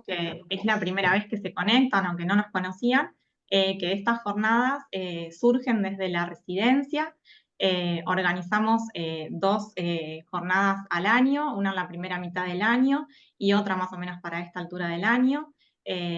que es la primera vez que se conectan, aunque no nos conocían, que estas jornadas surgen desde la residencia. Organizamos dos jornadas al año, una en la primera mitad del año y otra más o menos para esta altura del año.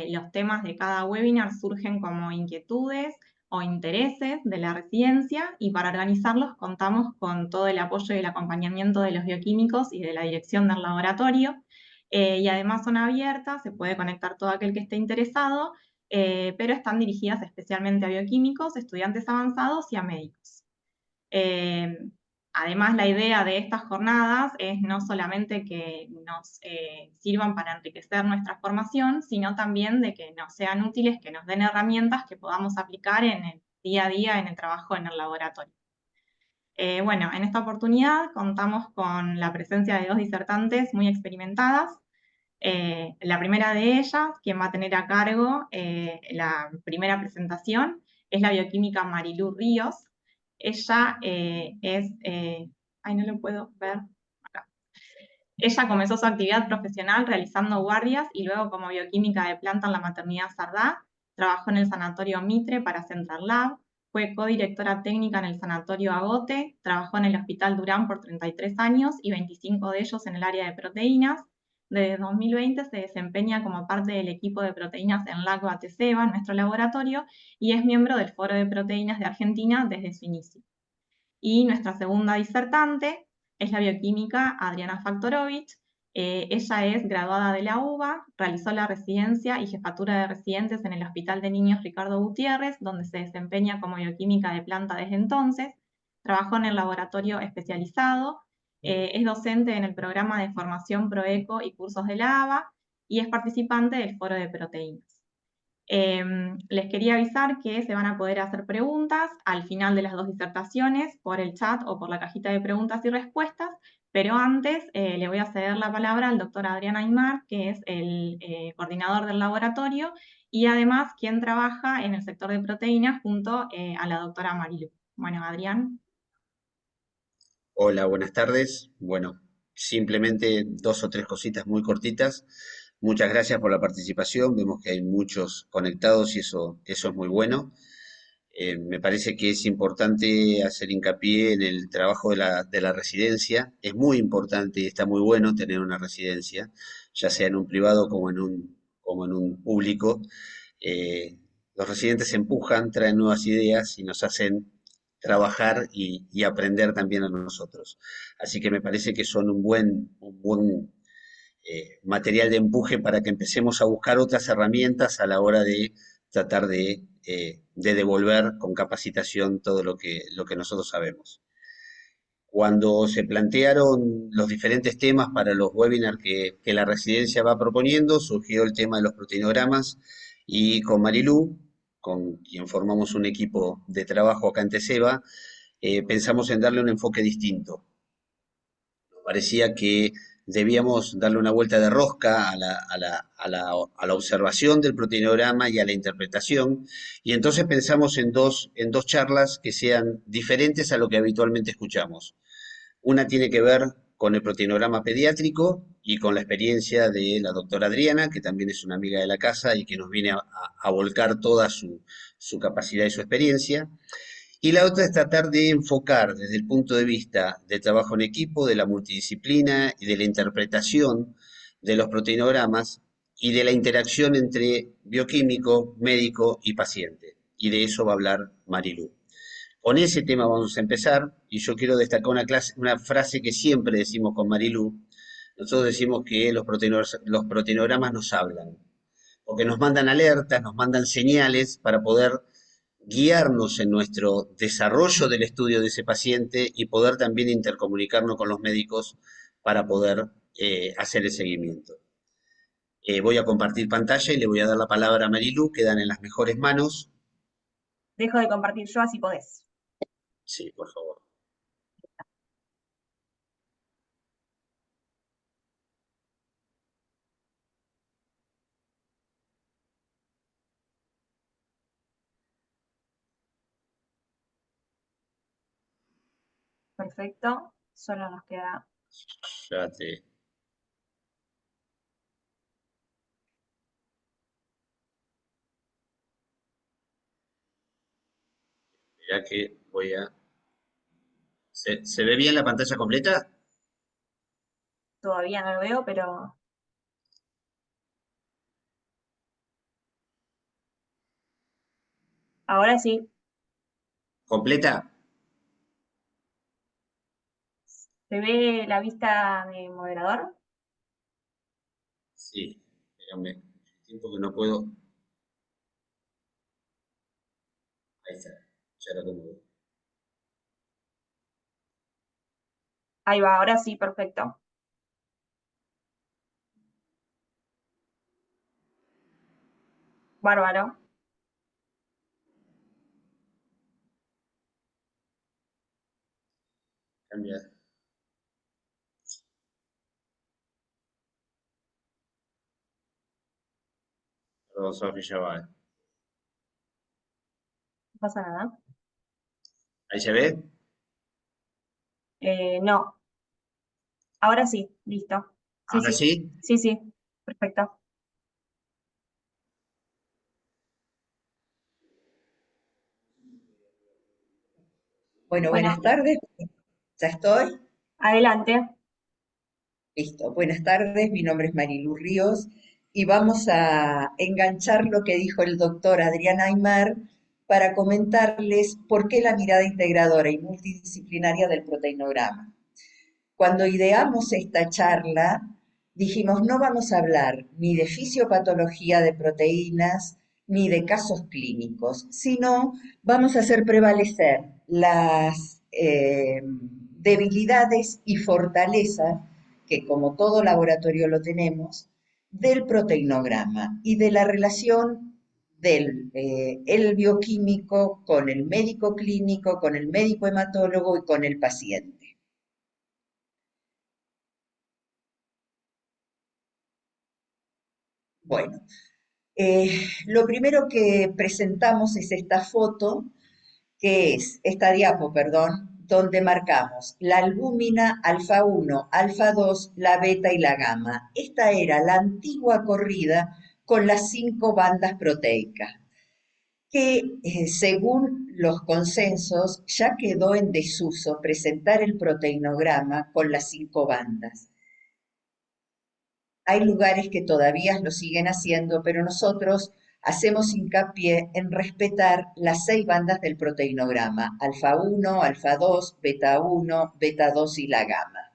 Los temas de cada webinar surgen como inquietudes o intereses de la residencia, y para organizarlos contamos con todo el apoyo y el acompañamiento de los bioquímicos y de la dirección del laboratorio. Y además son abiertas, se puede conectar todo aquel que esté interesado, pero están dirigidas especialmente a bioquímicos, estudiantes avanzados y a médicos. Eh, Además, la idea de estas jornadas es no solamente que nos sirvan para enriquecer nuestra formación, sino también de que nos sean útiles, que nos den herramientas que podamos aplicar en el día a día en el trabajo en el laboratorio. Bueno, en esta oportunidad contamos con la presencia de dos disertantes muy experimentadas. La primera de ellas, quien va a tener a cargo la primera presentación, es la bioquímica Marilú Ríos. Ella ay, no lo puedo ver acá. Ella comenzó su actividad profesional realizando guardias y luego como bioquímica de planta en la maternidad Sardá. Trabajó en el sanatorio Mitre para Central Lab, fue codirectora técnica en el sanatorio Agote, trabajó en el Hospital Durán por 33 años y 25 de ellos en el área de proteínas. Desde 2020 se desempeña como parte del equipo de proteínas en LACO ATCEBA, nuestro laboratorio, y es miembro del Foro de Proteínas de Argentina desde su inicio. Y nuestra segunda disertante es la bioquímica Adriana Faktorovich. Ella es graduada de la UBA, realizó la residencia y jefatura de residentes en el Hospital de Niños Ricardo Gutiérrez, donde se desempeña como bioquímica de planta desde entonces. Trabajó en el laboratorio especializado, es docente en el programa de formación ProEco y cursos de la ABA y es participante del Foro de Proteínas. Les quería avisar que se van a poder hacer preguntas al final de las dos disertaciones por el chat o por la cajita de preguntas y respuestas, pero antes le voy a ceder la palabra al doctor Adrián Aymar, que es el coordinador del laboratorio y además quien trabaja en el sector de proteínas junto a la doctora Marilu. Bueno, Adrián. Hola, buenas tardes. Bueno, simplemente dos o tres cositas muy cortitas. Muchas gracias por la participación. Vemos que hay muchos conectados y eso es muy bueno. Me parece que es importante hacer hincapié en el trabajo de la residencia. Es muy importante y está muy bueno tener una residencia, ya sea en un privado como en un público. Eh, los residentes empujan, traen nuevas ideas y nos hacen trabajar y aprender también a nosotros. Así que me parece que son un buen material de empuje para que empecemos a buscar otras herramientas a la hora de tratar de devolver con capacitación todo lo que nosotros sabemos. Cuando se plantearon los diferentes temas para los webinars que la residencia va proponiendo, surgió el tema de los proteinogramas y con Marilú, con quien formamos un equipo de trabajo acá en TESEBA, pensamos en darle un enfoque distinto. Nos parecía que debíamos darle una vuelta de rosca a la observación del proteinograma y a la interpretación, y entonces pensamos en dos charlas que sean diferentes a lo que habitualmente escuchamos. Una tiene que ver con el proteinograma pediátrico y con la experiencia de la doctora Adriana, que también es una amiga de la casa y que nos viene a volcar toda su capacidad y su experiencia. Y la otra es tratar de enfocar desde el punto de vista del trabajo en equipo, de la multidisciplina y de la interpretación de los proteinogramas y de la interacción entre bioquímico, médico y paciente. Y de eso va a hablar Marilú. Con ese tema vamos a empezar y yo quiero destacar una frase que siempre decimos con Marilú. Nosotros decimos que los proteinogramas nos hablan, porque nos mandan alertas, nos mandan señales para poder guiarnos en nuestro desarrollo del estudio de ese paciente y poder también intercomunicarnos con los médicos para poder hacer el seguimiento. Voy a compartir pantalla y le voy a dar la palabra a Marilú, quedan en las mejores manos. Dejo de compartir yo, así podés. Sí, por favor. Perfecto. Solo nos queda. Ya te... Ya que voy a... ¿Se ve bien la pantalla completa? Todavía no lo veo, pero ahora sí. ¿Completa? ¿Se ve la vista de moderador? Sí, espérame. Tiempo que no puedo. Ahí está. Ya lo tengo. Ahí va, ahora sí, perfecto. Bárbaro. Cambia. Perdón, Sofi, ya va. No pasa nada. ¿Ahí se ve? No, ahora sí, listo. Sí, ¿Ahora sí, sí? sí, sí, perfecto. Bueno, Bueno, buenas tardes. ¿Ya estoy? adelante. Listo. Buenas tardes, mi nombre es Marilu Ríos y vamos a enganchar lo que dijo el doctor Adrián Aymar para comentarles por qué la mirada integradora y multidisciplinaria del proteinograma. Cuando ideamos esta charla, dijimos no vamos a hablar ni de fisiopatología de proteínas ni de casos clínicos, sino vamos a hacer prevalecer las debilidades y fortalezas, que como todo laboratorio lo tenemos, del proteinograma y de la relación del el bioquímico con el médico clínico, con el médico hematólogo y con el paciente. Bueno, lo primero que presentamos es esta foto, que es esta diapo, perdón, donde marcamos la albúmina, alfa 1, alfa 2, la beta y la gamma. Esta era la antigua corrida con las 5 bandas proteicas, que según los consensos ya quedó en desuso presentar el proteinograma con las 5 bandas. Hay lugares que todavía lo siguen haciendo, pero nosotros hacemos hincapié en respetar las 6 bandas del proteinograma, alfa 1, alfa 2, beta 1, beta 2 y la gamma.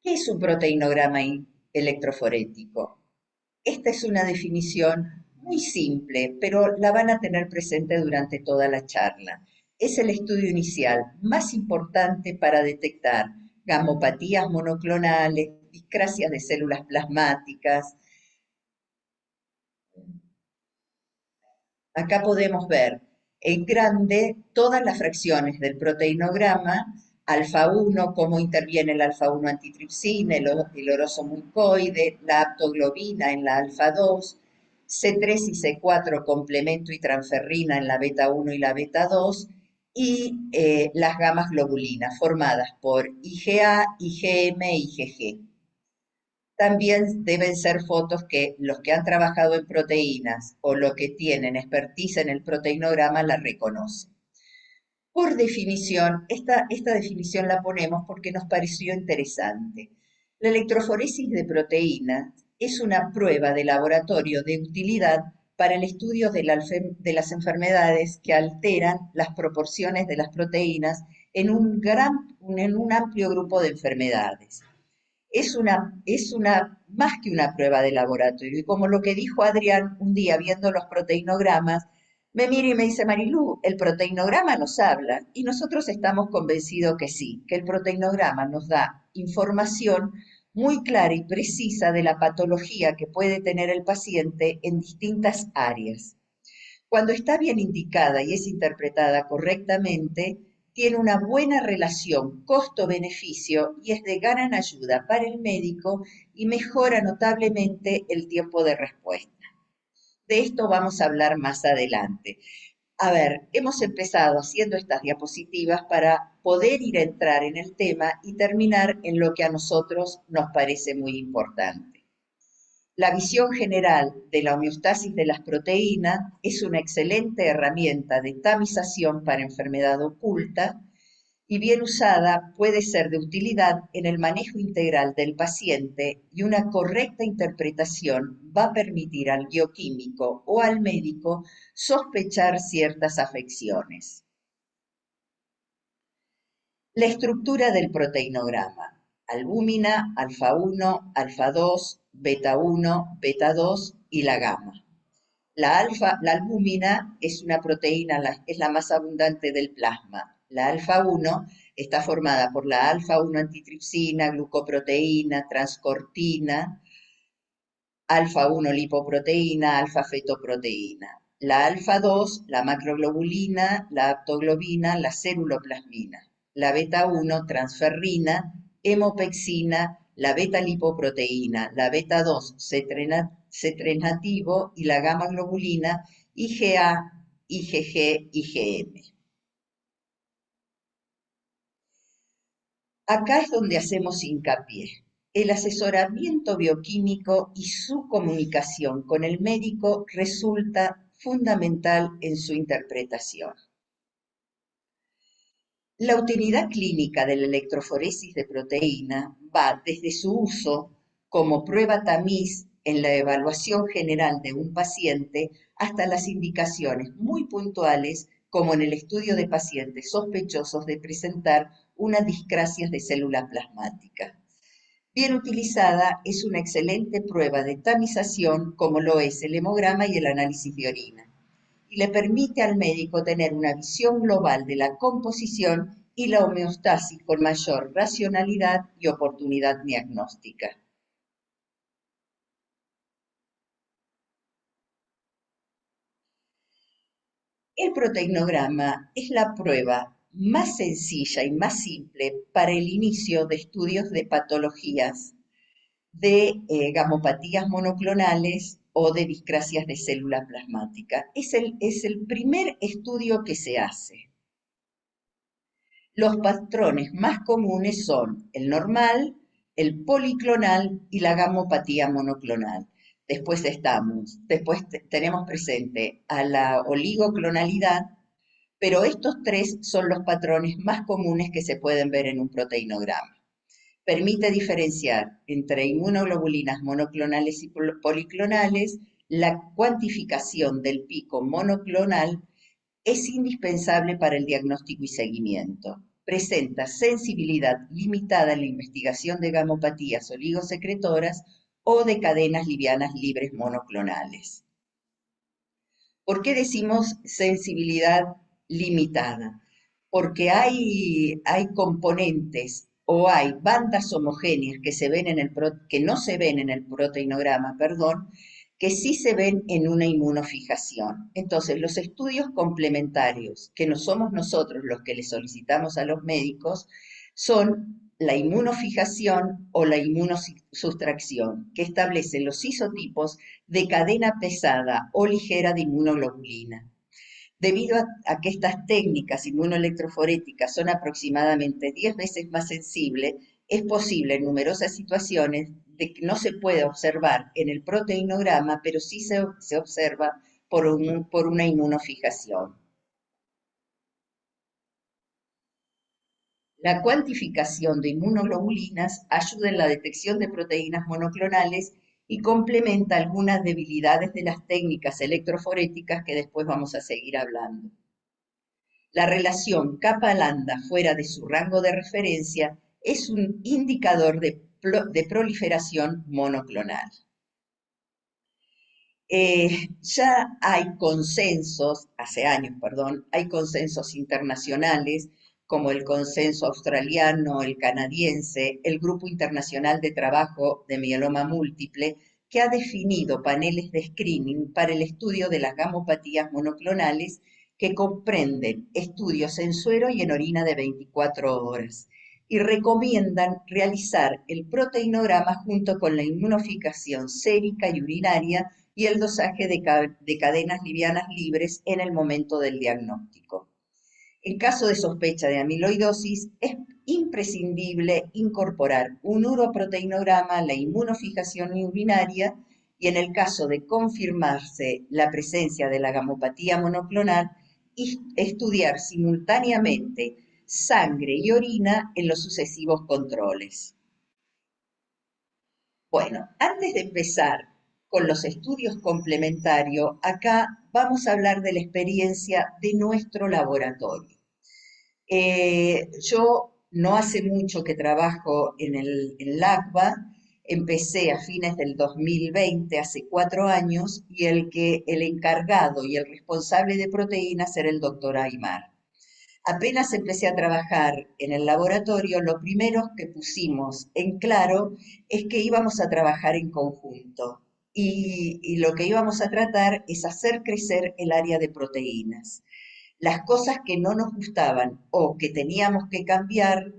¿Qué es un proteinograma electroforético? Esta es una definición muy simple, pero la van a tener presente durante toda la charla. Es el estudio inicial más importante para detectar gamopatías monoclonales, discrasias de células plasmáticas. Acá podemos ver en grande todas las fracciones del proteinograma, alfa 1, cómo interviene el alfa 1 antitripsina, el oroso mucoide, la aptoglobina en la alfa 2, C3 y C4 complemento y transferrina en la beta 1 y la beta 2, y las gamas globulinas formadas por IgA, IgM e IgG. También deben ser fotos que los que han trabajado en proteínas o los que tienen expertise en el proteinograma la reconocen. Por definición, esta definición la ponemos porque nos pareció interesante. La electroforesis de proteínas es una prueba de laboratorio de utilidad para el estudio de las enfermedades que alteran las proporciones de las proteínas en un amplio grupo de enfermedades. Es una más que una prueba de laboratorio. Y como lo que dijo Adrián un día viendo los proteinogramas, me mira y me dice, Marilú, el proteinograma nos habla y nosotros estamos convencidos que sí, que el proteinograma nos da información muy clara y precisa de la patología que puede tener el paciente en distintas áreas. Cuando está bien indicada y es interpretada correctamente, tiene una buena relación costo-beneficio y es de gran ayuda para el médico y mejora notablemente el tiempo de respuesta. De esto vamos a hablar más adelante. A ver, hemos empezado haciendo estas diapositivas para poder ir a entrar en el tema y terminar en lo que a nosotros nos parece muy importante. La visión general de la homeostasis de las proteínas es una excelente herramienta de tamización para enfermedad oculta y bien usada puede ser de utilidad en el manejo integral del paciente y una correcta interpretación va a permitir al bioquímico o al médico sospechar ciertas afecciones. La estructura del proteinograma: albúmina, alfa-1, alfa-2, beta-1, beta-2 y la gamma. La albúmina es una proteína, es la más abundante del plasma. La alfa-1 está formada por la alfa-1 antitripsina, glucoproteína, transcortina, alfa-1 lipoproteína, alfa-fetoproteína. La alfa-2, la macroglobulina, la aptoglobina, la ceruloplasmina. La beta-1, transferrina, hemopexina, la beta-lipoproteína, la beta-2, C3 nativo y la gamma-globulina, IgA, IgG, IgM. Acá es donde hacemos hincapié. El asesoramiento bioquímico y su comunicación con el médico resulta fundamental en su interpretación. La utilidad clínica de la electroforesis de proteína va desde su uso como prueba tamiz en la evaluación general de un paciente hasta las indicaciones muy puntuales como en el estudio de pacientes sospechosos de presentar una discrasia de célula plasmática. Bien utilizada, es una excelente prueba de tamización como lo es el hemograma y el análisis de orina, y le permite al médico tener una visión global de la composición y la homeostasis con mayor racionalidad y oportunidad diagnóstica. El proteinograma es la prueba más sencilla y más simple para el inicio de estudios de patologías de gamopatías monoclonales o de discrasias de célula plasmática. Es el primer estudio que se hace. Los patrones más comunes son el normal, el policlonal y la gamopatía monoclonal. Después tenemos presente a la oligoclonalidad, pero estos tres son los patrones más comunes que se pueden ver en un proteinograma. Permite diferenciar entre inmunoglobulinas monoclonales y policlonales. La cuantificación del pico monoclonal es indispensable para el diagnóstico y seguimiento. Presenta sensibilidad limitada en la investigación de gamopatías oligosecretoras o de cadenas livianas libres monoclonales. ¿Por qué decimos sensibilidad limitada? Porque hay componentes o hay bandas homogéneas que no se ven en el proteinograma, que sí se ven en una inmunofijación. Entonces, los estudios complementarios, que no somos nosotros los que le solicitamos a los médicos, son la inmunofijación o la inmunosustracción, que establecen los isotipos de cadena pesada o ligera de inmunoglobulina. Debido a que estas técnicas inmunoelectroforéticas son aproximadamente 10 veces más sensibles, es posible en numerosas situaciones de que no se puede observar en el proteinograma, pero sí se observa por una inmunofijación. La cuantificación de inmunoglobulinas ayuda en la detección de proteínas monoclonales y complementa algunas debilidades de las técnicas electroforéticas que después vamos a seguir hablando. La relación capa-lambda fuera de su rango de referencia es un indicador de proliferación monoclonal. Ya hay consensos, hace años, hay consensos internacionales como el consenso australiano, el canadiense, el Grupo Internacional de Trabajo de Mieloma Múltiple, que ha definido paneles de screening para el estudio de las gamopatías monoclonales que comprenden estudios en suero y en orina de 24 horas y recomiendan realizar el proteinograma junto con la inmunofijación sérica y urinaria y el dosaje de cadenas livianas libres en el momento del diagnóstico. En caso de sospecha de amiloidosis, es imprescindible incorporar un uroproteinograma, la inmunofijación urinaria y en el caso de confirmarse la presencia de la gamopatía monoclonal, y estudiar simultáneamente sangre y orina en los sucesivos controles. Bueno, antes de empezar con los estudios complementarios, acá vamos a hablar de la experiencia de nuestro laboratorio. Yo no hace mucho que trabajo en el LACBA, empecé a fines del 2020, hace 4 años, y el encargado y el responsable de proteínas era el doctor Aymar. Apenas empecé a trabajar en el laboratorio, lo primero que pusimos en claro es que íbamos a trabajar en conjunto y lo que íbamos a tratar es hacer crecer el área de proteínas. Las cosas que no nos gustaban o que teníamos que cambiar,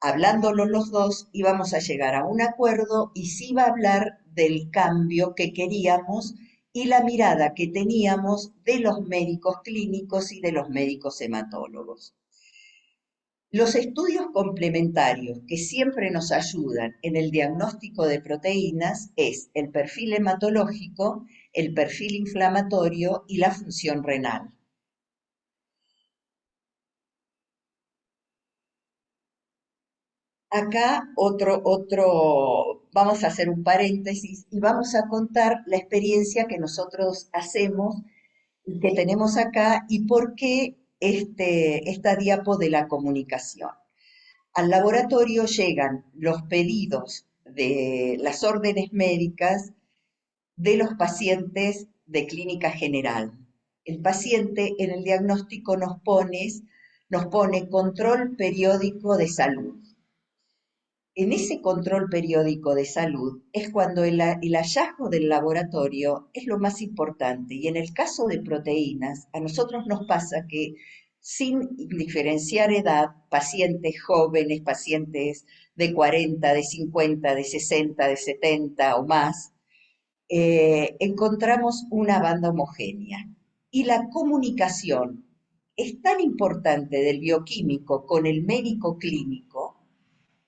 hablándolo los dos, íbamos a llegar a un acuerdo y se iba a hablar del cambio que queríamos y la mirada que teníamos de los médicos clínicos y de los médicos hematólogos. Los estudios complementarios que siempre nos ayudan en el diagnóstico de proteínas es el perfil hematológico, el perfil inflamatorio y la función renal. Acá vamos a hacer un paréntesis y vamos a contar la experiencia que nosotros hacemos, que tenemos acá y por qué esta diapo de la comunicación. Al laboratorio llegan los pedidos de las órdenes médicas de los pacientes de clínica general. El paciente en el diagnóstico nos pone control periódico de salud. En ese control periódico de salud es cuando el hallazgo del laboratorio es lo más importante. Y en el caso de proteínas, a nosotros nos pasa que sin diferenciar edad, pacientes jóvenes, pacientes de 40, de 50, de 60, de 70 o más, encontramos una banda homogénea. Y la comunicación es tan importante del bioquímico con el médico clínico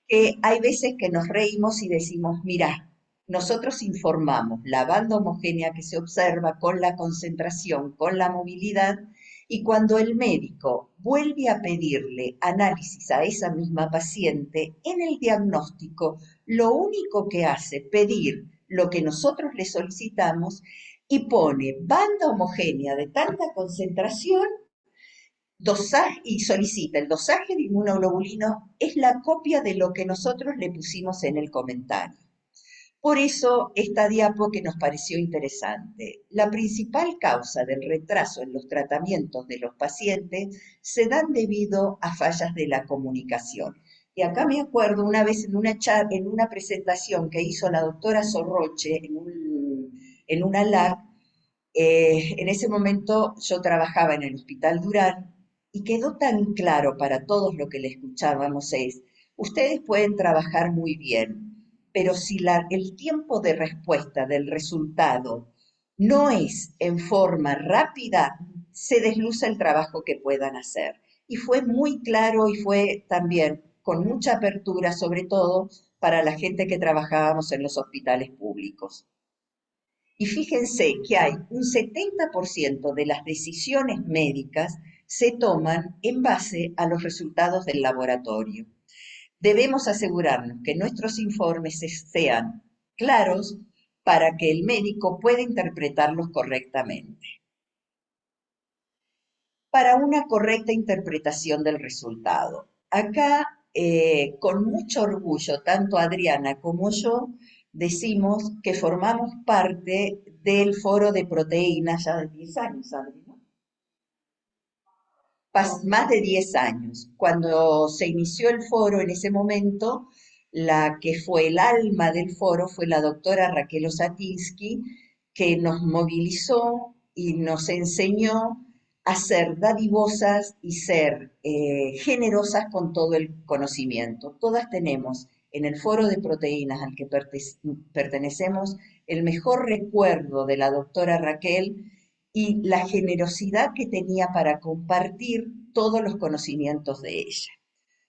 que hay veces que nos reímos y decimos, mira, nosotros informamos la banda homogénea que se observa con la concentración, con la movilidad, y cuando el médico vuelve a pedirle análisis a esa misma paciente, en el diagnóstico lo único que hace es pedir lo que nosotros le solicitamos y pone banda homogénea de tanta concentración dosaje y solicita el dosaje de inmunoglobulino es la copia de lo que nosotros le pusimos en el comentario. Por eso esta diapo que nos pareció interesante. La principal causa del retraso en los tratamientos de los pacientes se dan debido a fallas de la comunicación. Y acá me acuerdo una vez en una presentación que hizo la doctora Sorroche en una LAC, en ese momento yo trabajaba en el Hospital Durán y quedó tan claro para todos lo que le escuchábamos es, ustedes pueden trabajar muy bien, pero si el tiempo de respuesta del resultado no es en forma rápida, se desluce el trabajo que puedan hacer. Y fue muy claro y fue también con mucha apertura, sobre todo para la gente que trabajábamos en los hospitales públicos. Y fíjense que hay un 70% de las decisiones médicas se toman en base a los resultados del laboratorio. Debemos asegurarnos que nuestros informes sean claros para que el médico pueda interpretarlos correctamente. Para una correcta interpretación del resultado. Acá, con mucho orgullo, tanto Adriana como yo, decimos que formamos parte del foro de proteínas ya de 10 años, Adri, ¿no? Más de 10 años. Cuando se inició el foro, en ese momento, la que fue el alma del foro fue la doctora Raquel Osatinsky, que nos movilizó y nos enseñó a ser dadivosas y ser generosas con todo el conocimiento. Todas tenemos en el foro de proteínas al que pertenecemos el mejor recuerdo de la doctora Raquel y la generosidad que tenía para compartir todos los conocimientos de ella.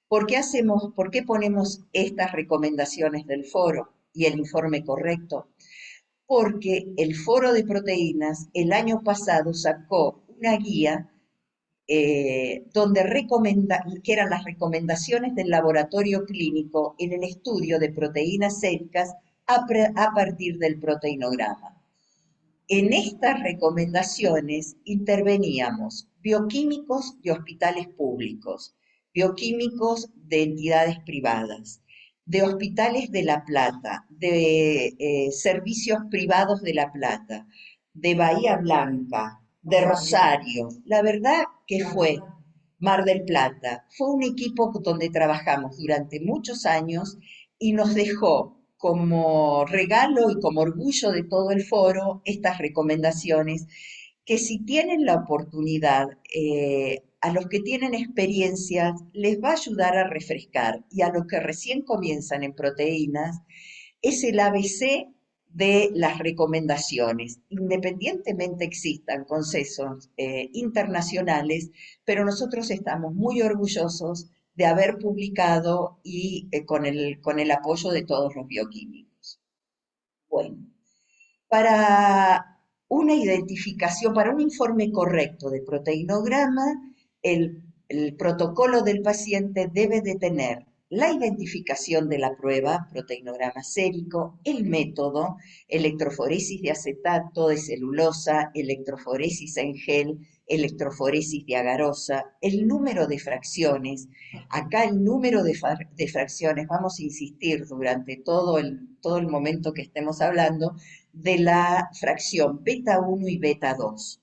¿Por qué ponemos estas recomendaciones del foro y el informe correcto? porque el Foro de Proteínas el año pasado sacó una guía que eran las recomendaciones del laboratorio clínico en el estudio de proteínas séricas a partir del proteinograma. En estas recomendaciones interveníamos bioquímicos de hospitales públicos, bioquímicos de entidades privadas, de hospitales de La Plata, de servicios privados de La Plata, de Bahía Blanca, de Rosario. La verdad que fue Mar del Plata. Fue un equipo donde trabajamos durante muchos años y nos dejó como regalo y como orgullo de todo el foro estas recomendaciones que si tienen la oportunidad, a los que tienen experiencias les va a ayudar a refrescar y a los que recién comienzan en proteínas es el ABC de las recomendaciones. Independientemente existan consensos internacionales, pero nosotros estamos muy orgullosos de haber publicado y con el apoyo de todos los bioquímicos. Bueno, para una identificación, para un informe correcto de proteinograma, el protocolo del paciente debe de tener la identificación de la prueba, proteinograma sérico, el método, electroforesis de acetato, de celulosa, electroforesis en gel, electroforesis de agarosa, el número de fracciones. Acá el número de fracciones, vamos a insistir durante todo el momento que estemos hablando, de la fracción beta 1 y beta 2.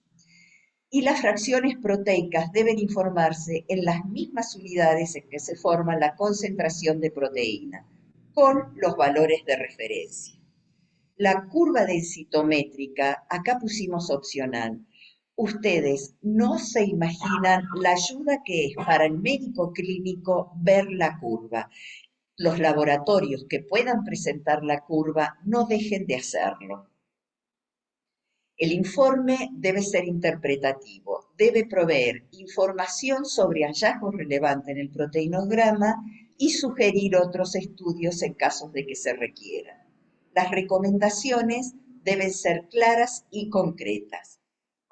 Y las fracciones proteicas deben informarse en las mismas unidades en que se forma la concentración de proteína, con los valores de referencia. La curva densitométrica, acá pusimos opcional. Ustedes no se imaginan la ayuda que es para el médico clínico ver la curva. Los laboratorios que puedan presentar la curva no dejen de hacerlo. El informe debe ser interpretativo, debe proveer información sobre hallazgos relevantes en el proteinograma y sugerir otros estudios en casos de que se requieran. Las recomendaciones deben ser claras y concretas.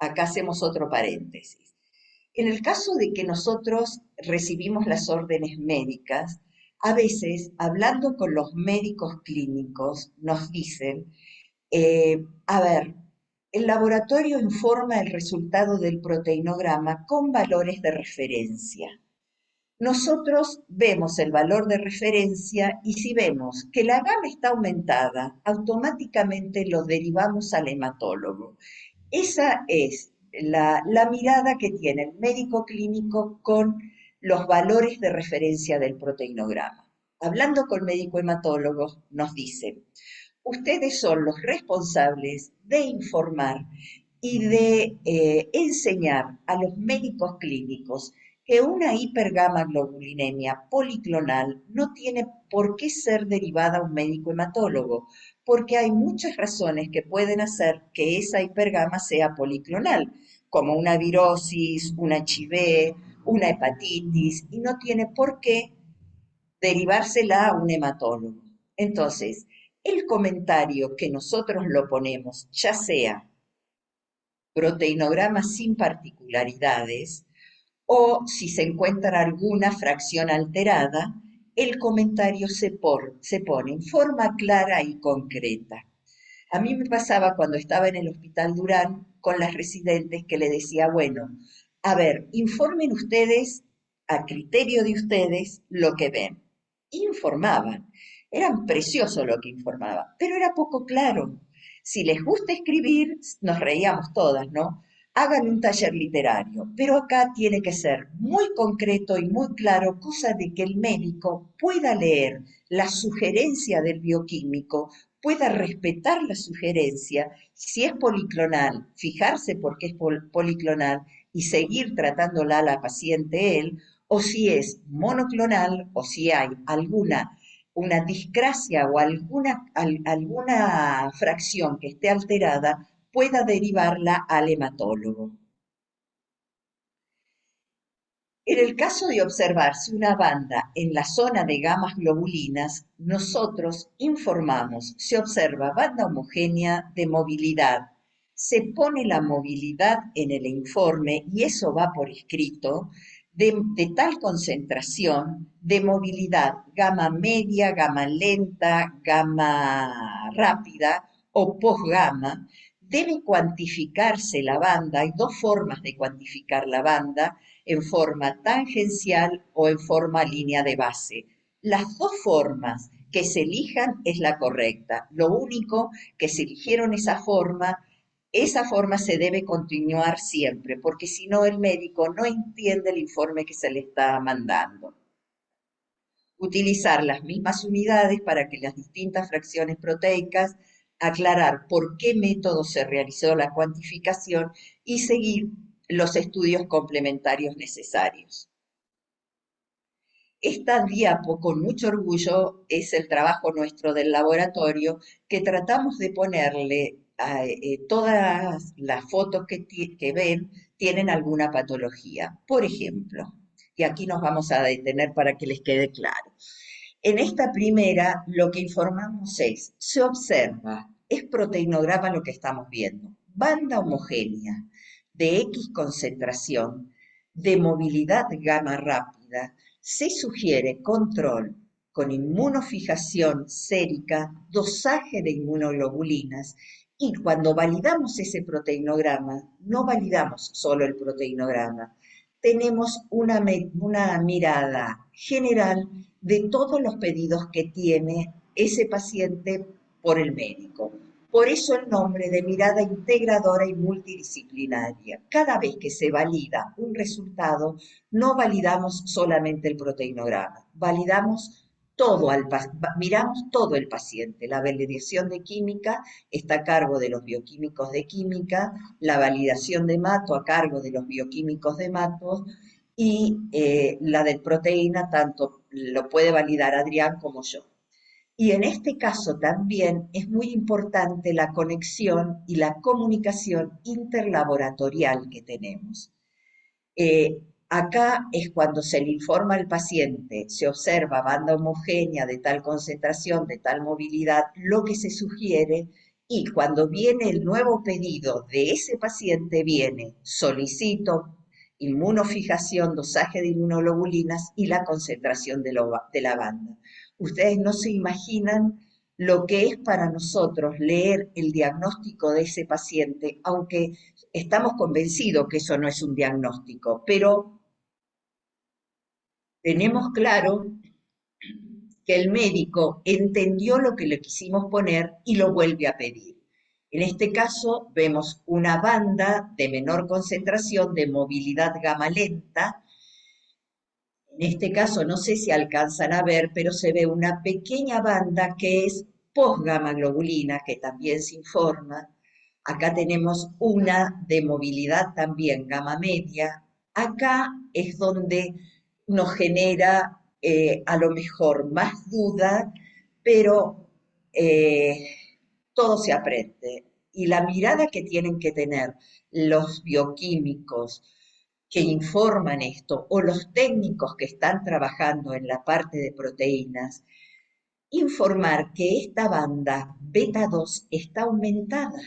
Acá hacemos otro paréntesis. En el caso de que nosotros recibimos las órdenes médicas, a veces, hablando con los médicos clínicos, nos dicen, a ver, el laboratorio informa el resultado del proteinograma con valores de referencia. Nosotros vemos el valor de referencia y si vemos que la gama está aumentada, automáticamente lo derivamos al hematólogo. Esa es la mirada que tiene el médico clínico con los valores de referencia del proteinograma. Hablando con médico hematólogo, nos dice, ustedes son los responsables de informar y de enseñar a los médicos clínicos que una hipergamaglobulinemia policlonal no tiene por qué ser derivada a un médico hematólogo, porque hay muchas razones que pueden hacer que esa hipergama sea policlonal, como una virosis, un HIV, una hepatitis, y no tiene por qué derivársela a un hematólogo. Entonces, el comentario que nosotros lo ponemos, ya sea proteinograma sin particularidades o si se encuentra alguna fracción alterada, el comentario se pone en forma clara y concreta. A mí me pasaba cuando estaba en el Hospital Durán con las residentes que le decía, bueno, a ver, informen ustedes, a criterio de ustedes, lo que ven. Informaban. Eran precioso lo que informaban, pero era poco claro. Si les gusta escribir, nos reíamos todas, ¿no? Hagan un taller literario, pero acá tiene que ser muy concreto y muy claro, cosa de que el médico pueda leer la sugerencia del bioquímico, pueda respetar la sugerencia, si es policlonal, fijarse por qué es policlonal y seguir tratándola a la paciente él, o si es monoclonal o si hay una discrasia o alguna fracción que esté alterada, pueda derivarla al hematólogo. En el caso de observarse una banda en la zona de gamas globulinas, nosotros informamos, se observa banda homogénea de movilidad. Se pone la movilidad en el informe y eso va por escrito de tal concentración de movilidad gamma media, gamma lenta, gamma rápida o posgamma. Debe cuantificarse la banda. Hay dos formas de cuantificar la banda, en forma tangencial o en forma línea de base. Las dos formas que se elijan es la correcta. Lo único que se eligieron esa forma se debe continuar siempre, porque si no el médico no entiende el informe que se le está mandando. Utilizar las mismas unidades para que las distintas fracciones proteicas, aclarar por qué método se realizó la cuantificación y seguir los estudios complementarios necesarios. Esta diapo, con mucho orgullo, es el trabajo nuestro del laboratorio, que tratamos de ponerle todas las fotos que ven tienen alguna patología. Por ejemplo, y aquí nos vamos a detener para que les quede claro. En esta primera, lo que informamos es, se observa, es proteinograma lo que estamos viendo, banda homogénea de X concentración, de movilidad gamma rápida, se sugiere control con inmunofijación sérica, dosaje de inmunoglobulinas, y cuando validamos ese proteinograma, no validamos solo el proteinograma, tenemos una mirada general de todos los pedidos que tiene ese paciente por el médico. Por eso el nombre de mirada integradora y multidisciplinaria. Cada vez que se valida un resultado, no validamos solamente el proteinograma, miramos todo el paciente. La validación de química está a cargo de los bioquímicos de química, la validación de mato a cargo de los bioquímicos de matos, y la de proteína tanto lo puede validar Adrián como yo. Y en este caso también es muy importante la conexión y la comunicación interlaboratorial que tenemos. Acá es cuando se le informa al paciente, se observa banda homogénea de tal concentración, de tal movilidad, lo que se sugiere, y cuando viene el nuevo pedido de ese paciente viene, solicito inmunofijación, dosaje de inmunoglobulinas y la concentración de la banda. Ustedes no se imaginan lo que es para nosotros leer el diagnóstico de ese paciente, aunque estamos convencidos que eso no es un diagnóstico, pero tenemos claro que el médico entendió lo que le quisimos poner y lo vuelve a pedir. En este caso vemos una banda de menor concentración de movilidad gamma lenta. En este caso no sé si alcanzan a ver, pero se ve una pequeña banda que es post-gamma globulina, que también se informa. Acá tenemos una de movilidad también gamma media. Acá es donde nos genera a lo mejor más duda, pero todo se aprende. Y la mirada que tienen que tener los bioquímicos que informan esto, o los técnicos que están trabajando en la parte de proteínas, informar que esta banda beta 2 está aumentada.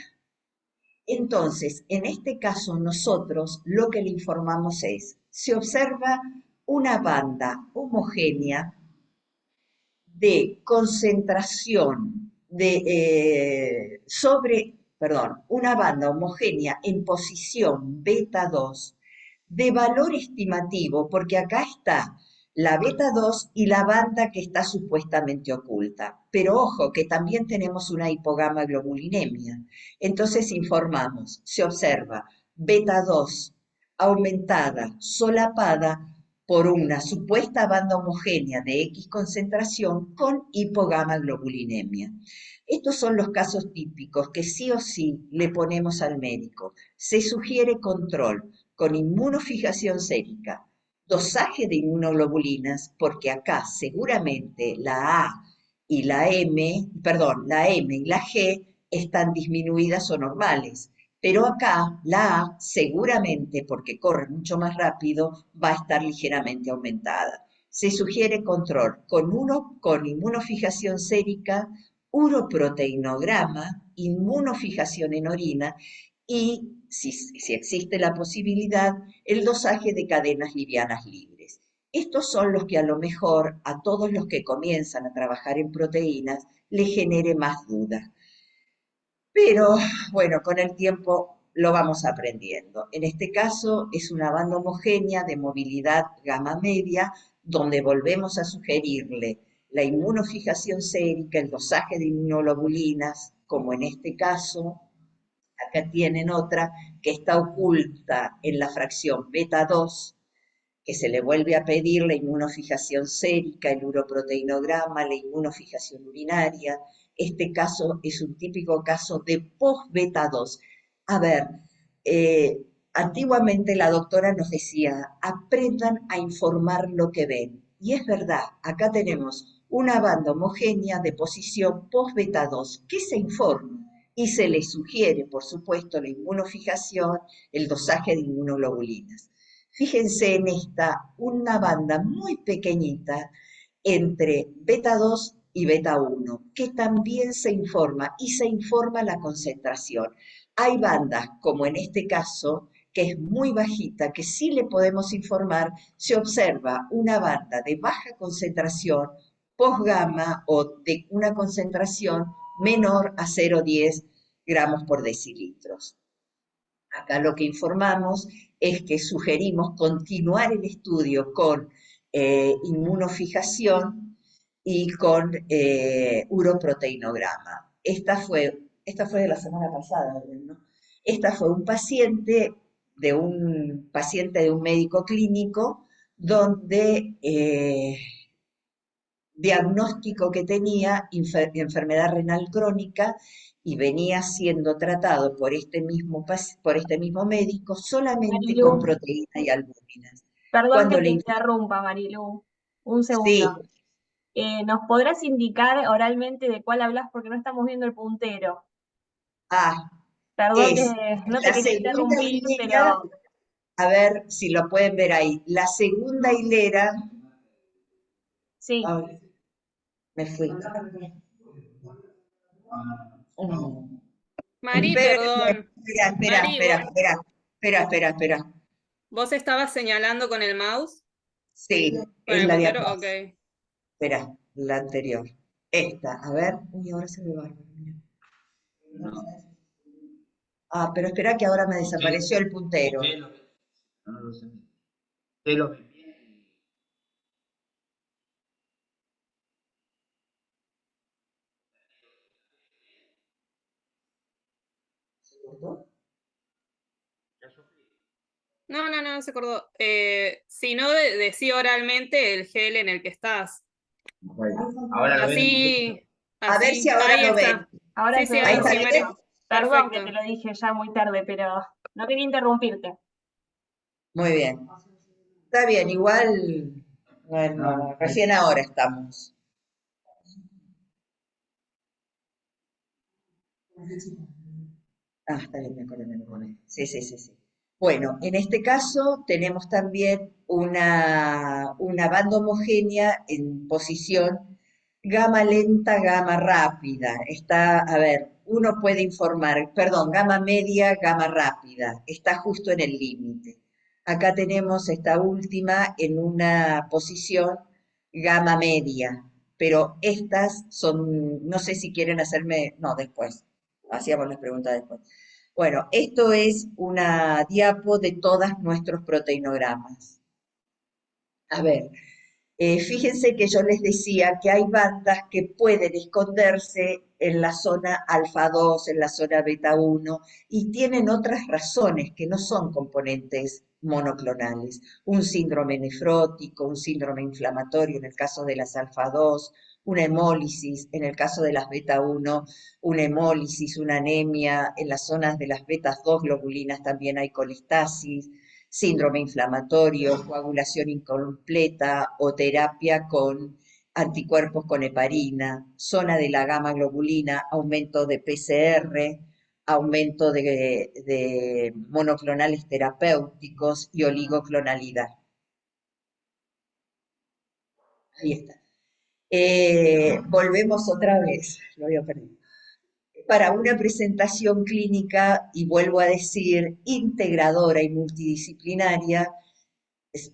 Entonces, en este caso, nosotros lo que le informamos es, se observa una banda homogénea de concentración una banda homogénea en posición beta 2 de valor estimativo, porque acá está la beta 2 y la banda que está supuestamente oculta. Pero ojo, que también tenemos una hipogamma globulinemia. Entonces informamos, se observa beta 2 aumentada, solapada por una supuesta banda homogénea de X concentración con hipogamma globulinemia. Estos son los casos típicos que sí o sí le ponemos al médico. Se sugiere control con inmunofijación sérica, dosaje de inmunoglobulinas, porque acá seguramente la A y la M y la G están disminuidas o normales, Pero acá la A seguramente, porque corre mucho más rápido, va a estar ligeramente aumentada. Se sugiere control con inmunofijación sérica, uroproteinograma, inmunofijación en orina y, si existe la posibilidad, el dosaje de cadenas livianas libres. Estos son los que a lo mejor a todos los que comienzan a trabajar en proteínas les genere más dudas. Pero bueno, con el tiempo lo vamos aprendiendo. En este caso es una banda homogénea de movilidad gamma media, donde volvemos a sugerirle la inmunofijación sérica, el dosaje de inmunoglobulinas, como en este caso. Acá tienen otra que está oculta en la fracción beta 2, que se le vuelve a pedir la inmunofijación sérica, el uroproteinograma, la inmunofijación urinaria. Este caso es un típico caso de post-beta 2. A ver, antiguamente la doctora nos decía, aprendan a informar lo que ven. Y es verdad, acá tenemos una banda homogénea de posición post-beta 2 que se informa y se le sugiere, por supuesto, la inmunofijación, el dosaje de inmunoglobulinas. Fíjense en esta, una banda muy pequeñita entre beta 2 y beta 1, que también se informa y se informa la concentración. Hay bandas, como en este caso, que es muy bajita, que sí le podemos informar, se observa una banda de baja concentración post-gamma o de una concentración menor a 0,10 gramos por decilitros. Acá lo que informamos es que sugerimos continuar el estudio con inmunofijación y con uroproteinograma. Esta fue de la semana pasada, ¿no? Esta fue un paciente de un médico clínico donde diagnóstico que tenía enfermedad renal crónica y venía siendo tratado por este mismo médico solamente con Marilu, proteína y albúminas. perdón que Cuando te le interrumpa, Marilu. Un sí, segundo. ¿Nos podrás indicar oralmente de cuál hablas? Porque no estamos viendo el puntero. ah, Perdón que es no te la quería segunda interrumpir, hilera, pero a ver si lo pueden ver ahí, la segunda hilera, sí. ay, me fui. Mari, Espera, perdón. Mari, espera. ¿vos estabas señalando con el mouse? Sí, ¿Con es el la de puntero? atrás. Ok. Espera, la anterior. Esta, a ver. Uy, ahora se me va. Ah, pero espera que ahora me desapareció el puntero. ¿Se cortó? No se acordó. Si no, decí oralmente el gel en el que estás. Ahora lo ven. A ver si Así, ahora ahí lo está. ven. Ahora se Sí, ve Ahí ahí está sí, perfecto. Mari. bien. Perdón que te Perfecto. lo dije ya muy tarde, pero no quería interrumpirte. Muy bien. Está bien, igual, bueno, recién ahora estamos. Ah, está bien, me acordé. Sí. Bueno, en este caso tenemos también una banda homogénea en posición gamma lenta, gamma rápida. Está, a ver, uno puede informar, perdón, gamma media, gamma rápida. Está justo en el límite. Acá tenemos esta última en una posición gamma media, pero estas son, no sé si quieren hacerme, no, después, hacíamos las preguntas después. Bueno, esto es una diapo de todos nuestros proteinogramas. A ver, fíjense que yo les decía que hay bandas que pueden esconderse en la zona alfa 2, en la zona beta 1, y tienen otras razones que no son componentes monoclonales. Un síndrome nefrótico, un síndrome inflamatorio en el caso de las alfa 2, una hemólisis en el caso de las beta 1, una hemólisis, una anemia, en las zonas de las betas 2 globulinas también hay colistasis, síndrome inflamatorio, coagulación incompleta o terapia con anticuerpos con heparina, zona de la gamma globulina, aumento de PCR aumento de monoclonales terapéuticos y oligoclonalidad. Ahí está. Volvemos otra vez, lo había perdido. Para una presentación clínica, y vuelvo a decir, integradora y multidisciplinaria,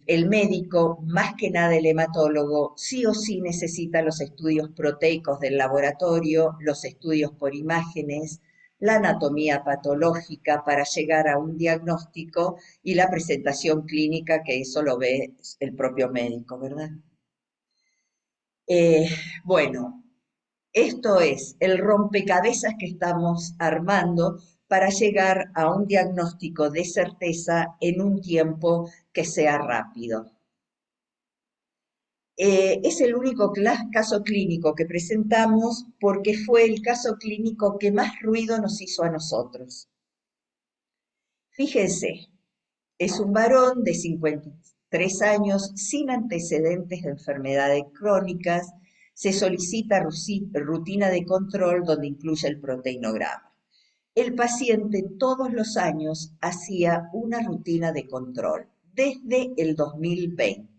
el médico, más que nada el hematólogo, sí o sí necesita los estudios proteicos del laboratorio, los estudios por imágenes, la anatomía patológica para llegar a un diagnóstico y la presentación clínica, que eso lo ve el propio médico, ¿verdad? Bueno, esto es el rompecabezas que estamos armando para llegar a un diagnóstico de certeza en un tiempo que sea rápido. Es el único caso clínico que presentamos porque fue el caso clínico que más ruido nos hizo a nosotros. Fíjense, es un varón de 53 años sin antecedentes de enfermedades crónicas. Se solicita rutina de control donde incluye el proteinograma. El paciente todos los años hacía una rutina de control desde el 2020.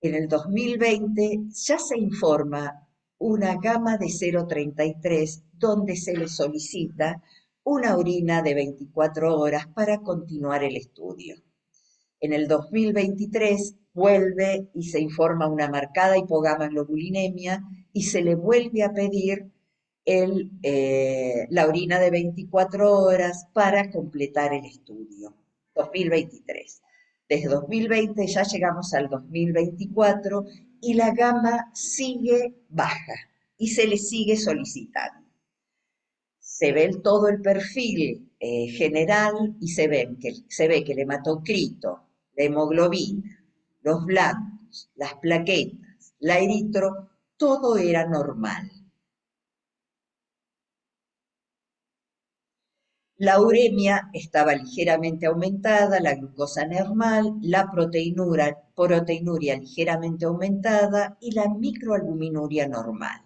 En el 2020 ya se informa una gama de 0,33 donde se le solicita una orina de 24 horas para continuar el estudio. En el 2023 vuelve y se informa una marcada hipogamaglobulinemia y se le vuelve a pedir la orina de 24 horas para completar el estudio. 2023. Desde 2020 ya llegamos al 2024 y la gama sigue baja y se le sigue solicitando. Se ve todo el perfil general y se ve que el hematocrito, la hemoglobina, los blancos, las plaquetas, la eritro, todo era normal. La uremia estaba ligeramente aumentada, la glucosa normal, la proteinuria ligeramente aumentada y la microalbuminuria normal.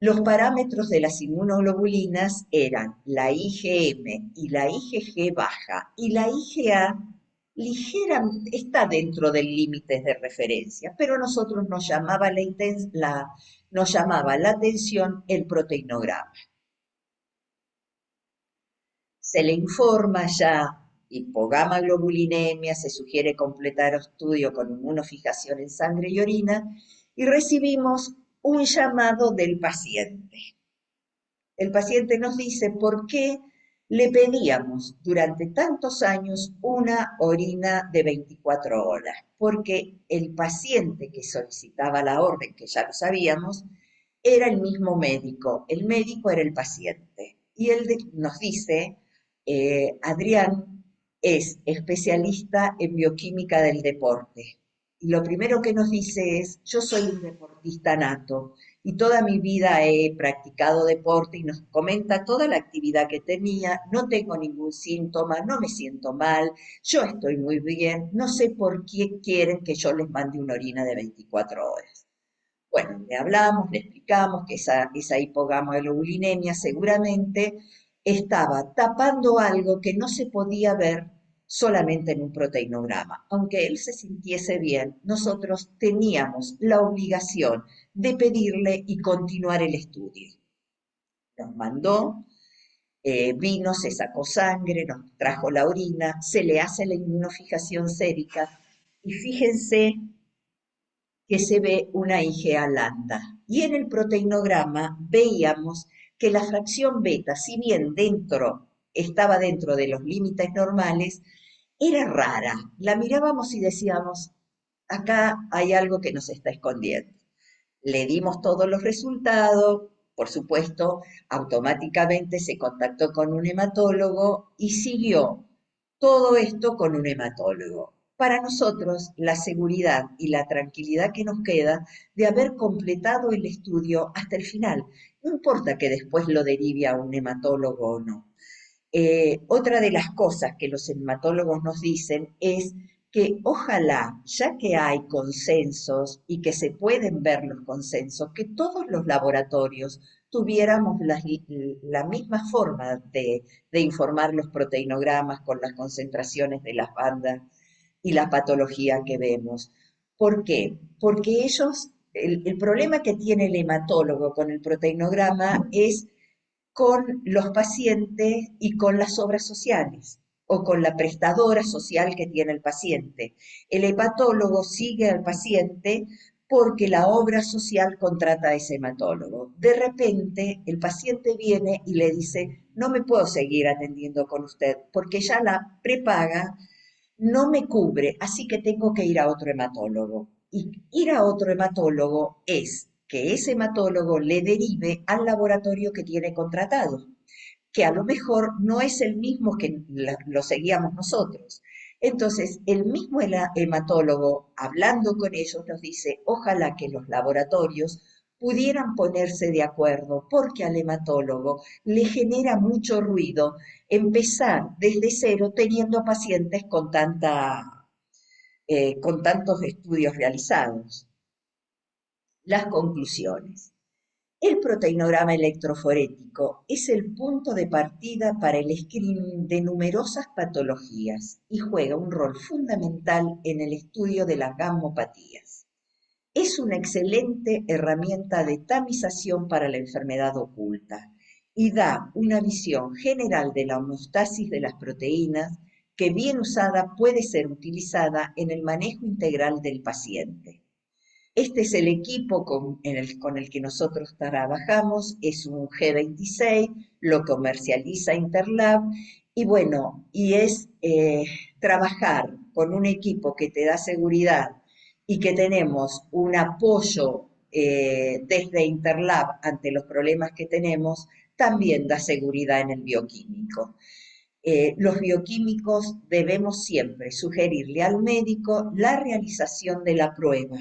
Los parámetros de las inmunoglobulinas eran la IgM y la IgG baja, y la IgA está dentro del límite de referencia, pero a nosotros nos llamaba la atención el proteinograma. Se le informa ya hipogamaglobulinemia, se sugiere completar estudio con inmunofijación en sangre y orina, y recibimos un llamado del paciente. El paciente nos dice por qué le pedíamos durante tantos años una orina de 24 horas, porque el paciente que solicitaba la orden, que ya lo sabíamos, era el mismo médico, el médico era el paciente. Y él nos dice, Adrián es especialista en bioquímica del deporte. Y lo primero que nos dice es, yo soy un deportista nato y toda mi vida he practicado deporte, y nos comenta toda la actividad que tenía, no tengo ningún síntoma, no me siento mal, yo estoy muy bien, no sé por qué quieren que yo les mande una orina de 24 horas. Bueno, le hablamos, le explicamos que esa hipogamaglobulinemia seguramente estaba tapando algo que no se podía ver solamente en un proteinograma. Aunque él se sintiese bien, nosotros teníamos la obligación de pedirle y continuar el estudio. Nos mandó, vino, se sacó sangre, nos trajo la orina, se le hace la inmunofijación sérica y fíjense que se ve una IgA lambda. Y en el proteinograma veíamos que la fracción beta, si bien estaba dentro de los límites normales, era rara. La mirábamos y decíamos, acá hay algo que nos está escondiendo. Le dimos todos los resultados, por supuesto, automáticamente se contactó con un hematólogo y siguió todo esto con un hematólogo. Para nosotros, la seguridad y la tranquilidad que nos queda de haber completado el estudio hasta el final. No importa que después lo derive a un hematólogo o no. Otra de las cosas que los hematólogos nos dicen es que ojalá, ya que hay consensos y que se pueden ver los consensos, que todos los laboratorios tuviéramos la misma forma de informar los proteinogramas con las concentraciones de las bandas y la patología que vemos. ¿Por qué? Porque el problema que tiene el hematólogo con el proteinograma es con los pacientes y con las obras sociales o con la prestadora social que tiene el paciente. El hepatólogo sigue al paciente porque la obra social contrata a ese hematólogo. De repente, el paciente viene y le dice, no me puedo seguir atendiendo con usted porque ya la prepaga no me cubre, así que tengo que ir a otro hematólogo. Y ir a otro hematólogo es que ese hematólogo le derive al laboratorio que tiene contratado, que a lo mejor no es el mismo que lo seguíamos nosotros. Entonces, el mismo hematólogo, hablando con ellos, nos dice, ojalá que los laboratorios pudieran ponerse de acuerdo, porque al hematólogo le genera mucho ruido empezar desde cero teniendo pacientes con tantos estudios realizados. Las conclusiones. El proteinograma electroforético es el punto de partida para el screening de numerosas patologías y juega un rol fundamental en el estudio de las gamopatías. Es una excelente herramienta de tamización para la enfermedad oculta y da una visión general de la homeostasis de las proteínas que bien usada puede ser utilizada en el manejo integral del paciente. Este es el equipo con el que nosotros trabajamos, es un G26, lo comercializa Interlab y bueno, y es trabajar con un equipo que te da seguridad y que tenemos un apoyo desde Interlab ante los problemas que tenemos, también da seguridad en el bioquímico. Los bioquímicos debemos siempre sugerirle al médico la realización de la prueba,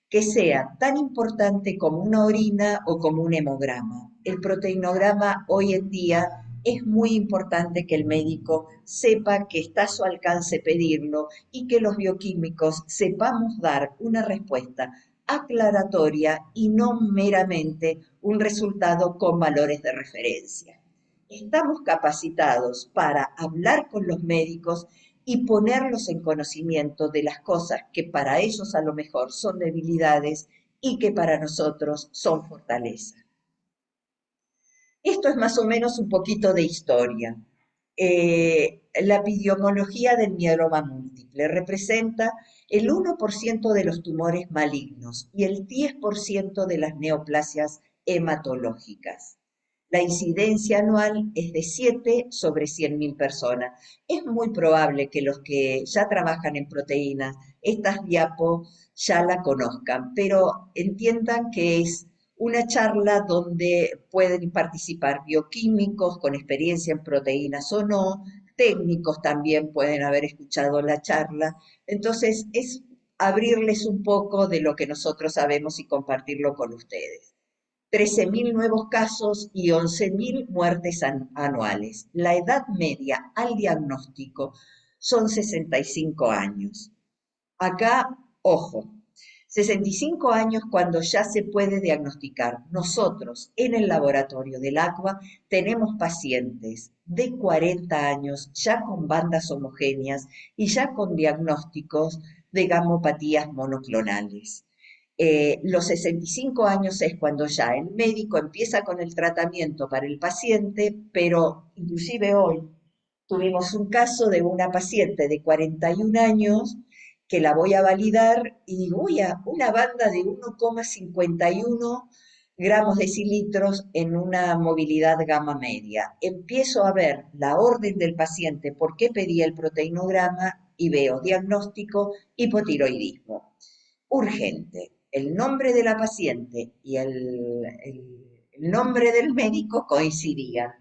que sea tan importante como una orina o como un hemograma. El proteinograma hoy en día es muy importante que el médico sepa que está a su alcance pedirlo y que los bioquímicos sepamos dar una respuesta aclaratoria y no meramente un resultado con valores de referencia. Estamos capacitados para hablar con los médicos y ponerlos en conocimiento de las cosas que para ellos a lo mejor son debilidades y que para nosotros son fortalezas. Esto es más o menos un poquito de historia. La epidemiología del mieloma múltiple representa el 1% de los tumores malignos y el 10% de las neoplasias hematológicas. La incidencia anual es de 7 sobre 100.000 personas. Es muy probable que los que ya trabajan en proteínas, estas diapos ya la conozcan, pero entiendan que es una charla donde pueden participar bioquímicos con experiencia en proteínas o no, técnicos también pueden haber escuchado la charla. Entonces, es abrirles un poco de lo que nosotros sabemos y compartirlo con ustedes. 13.000 nuevos casos y 11.000 muertes anuales. La edad media al diagnóstico son 65 años. Acá, ojo, 65 años cuando ya se puede diagnosticar. Nosotros en el laboratorio del ACBA tenemos pacientes de 40 años ya con bandas homogéneas y ya con diagnósticos de gamopatías monoclonales. Los 65 años es cuando ya el médico empieza con el tratamiento para el paciente, pero inclusive hoy tuvimos un caso de una paciente de 41 años que la voy a validar y digo, uy, una banda de 1,51 gramos decilitros en una movilidad gamma media. Empiezo a ver la orden del paciente, por qué pedía el proteinograma y veo diagnóstico hipotiroidismo. Urgente. El nombre de la paciente y el nombre del médico coincidían.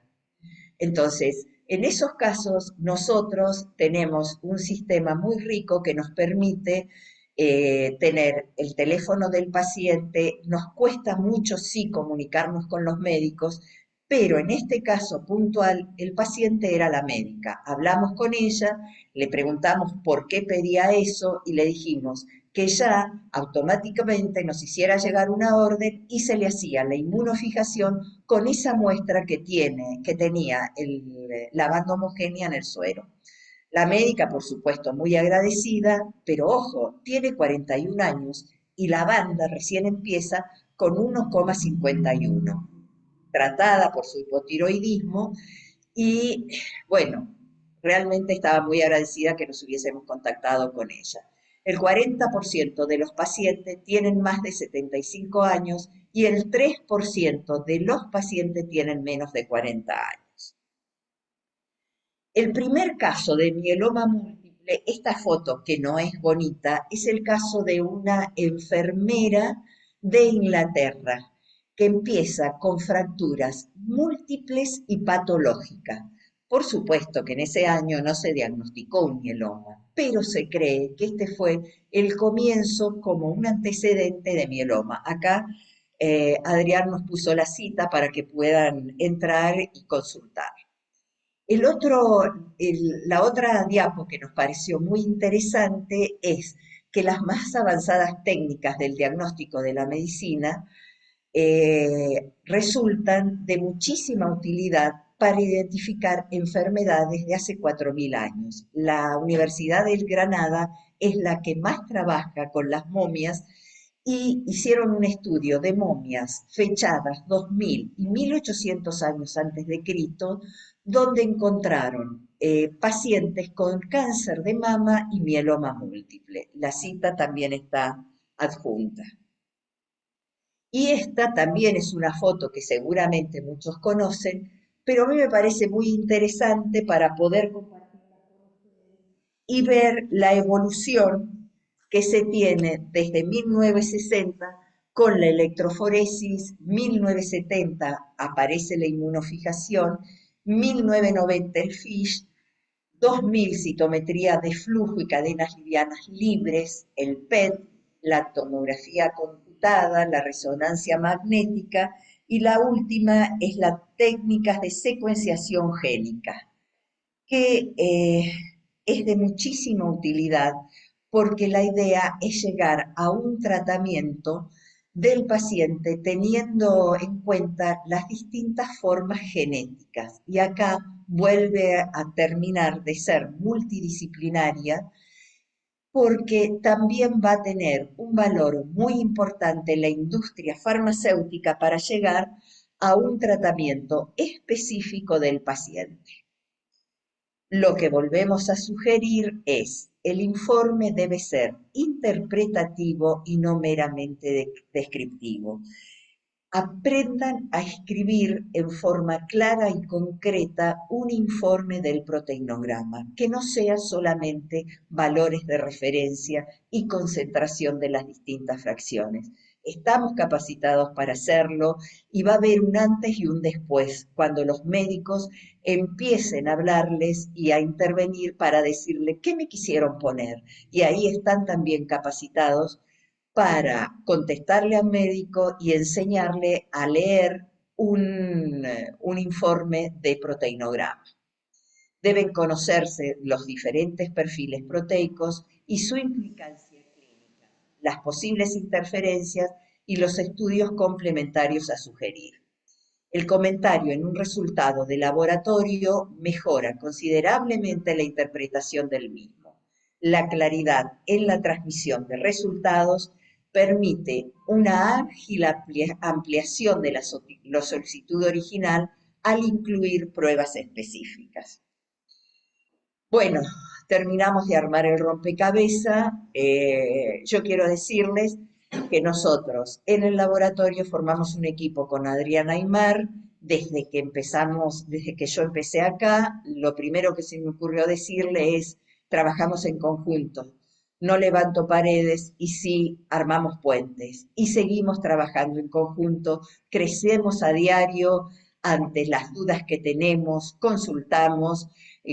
Entonces, en esos casos, nosotros tenemos un sistema muy rico que nos permite tener el teléfono del paciente. Nos cuesta mucho, sí, comunicarnos con los médicos, pero en este caso puntual, el paciente era la médica. Hablamos con ella, le preguntamos por qué pedía eso y le dijimos que ya automáticamente nos hiciera llegar una orden y se le hacía la inmunofijación con esa muestra que tenía la banda homogénea en el suero. La médica, por supuesto, muy agradecida, pero ojo, tiene 41 años y la banda recién empieza con 1,51, tratada por su hipotiroidismo y bueno, realmente estaba muy agradecida que nos hubiésemos contactado con ella. El 40% de los pacientes tienen más de 75 años y el 3% de los pacientes tienen menos de 40 años. El primer caso de mieloma múltiple, esta foto que no es bonita, es el caso de una enfermera de Inglaterra que empieza con fracturas múltiples y patológicas. Por supuesto que en ese año no se diagnosticó un mieloma, pero se cree que este fue el comienzo como un antecedente de mieloma. Acá Adrián nos puso la cita para que puedan entrar y consultar. La otra diapo que nos pareció muy interesante es que las más avanzadas técnicas del diagnóstico de la medicina resultan de muchísima utilidad para identificar enfermedades de hace 4.000 años. La Universidad de Granada es la que más trabaja con las momias y hicieron un estudio de momias fechadas 2000 y 1800 años antes de Cristo, donde encontraron pacientes con cáncer de mama y mieloma múltiple. La cita también está adjunta. Y esta también es una foto que seguramente muchos conocen, pero a mí me parece muy interesante para poder compartirla con ustedes y ver la evolución que se tiene desde 1960 con la electroforesis, 1970 aparece la inmunofijación, 1990 el FISH, 2000 citometría de flujo y cadenas livianas libres, el PET, la tomografía computada, la resonancia magnética y la última es las técnicas de secuenciación génica, que es de muchísima utilidad porque la idea es llegar a un tratamiento del paciente teniendo en cuenta las distintas formas genéticas. Y acá vuelve a terminar de ser multidisciplinaria porque también va a tener un valor muy importante en la industria farmacéutica para llegar a un tratamiento específico del paciente. Lo que volvemos a sugerir es, el informe debe ser interpretativo y no meramente descriptivo. Aprendan a escribir en forma clara y concreta un informe del proteinograma, que no sea solamente valores de referencia y concentración de las distintas fracciones. Estamos capacitados para hacerlo y va a haber un antes y un después, cuando los médicos empiecen a hablarles y a intervenir para decirle qué me quisieron poner. Y ahí están también capacitados para contestarle al médico y enseñarle a leer un informe de proteinograma. Deben conocerse los diferentes perfiles proteicos y su implicancia clínica, las posibles interferencias y los estudios complementarios a sugerir. El comentario en un resultado de laboratorio mejora considerablemente la interpretación del mismo. La claridad en la transmisión de resultados permite una ágil ampliación de la solicitud original al incluir pruebas específicas. Bueno, terminamos de armar el rompecabezas. Yo quiero decirles que nosotros en el laboratorio formamos un equipo con Adriana Aymar. Desde que yo empecé acá, lo primero que se me ocurrió decirle es, trabajamos en conjunto. No levanto paredes y sí armamos puentes. Y seguimos trabajando en conjunto, crecemos a diario ante las dudas que tenemos, consultamos,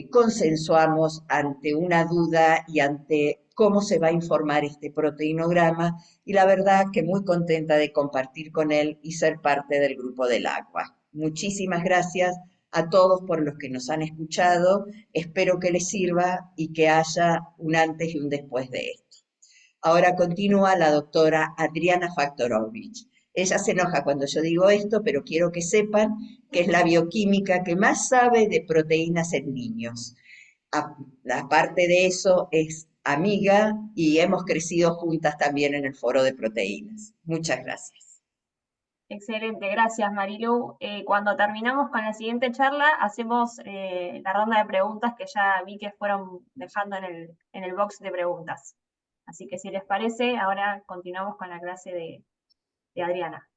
consensuamos ante una duda y ante cómo se va a informar este proteinograma, y la verdad que muy contenta de compartir con él y ser parte del grupo del agua. Muchísimas gracias a todos por los que nos han escuchado. Espero que les sirva y que haya un antes y un después de esto. Ahora continúa la doctora Adriana Faktorovich. Ella se enoja cuando yo digo esto, pero quiero que sepan que es la bioquímica que más sabe de proteínas en niños. Aparte de eso, es amiga y hemos crecido juntas también en el foro de proteínas. Muchas gracias. Excelente, gracias Marilu. Cuando terminamos con la siguiente charla, hacemos la ronda de preguntas que ya vi que fueron dejando en el box de preguntas. Así que si les parece, ahora continuamos con la clase de Adriana.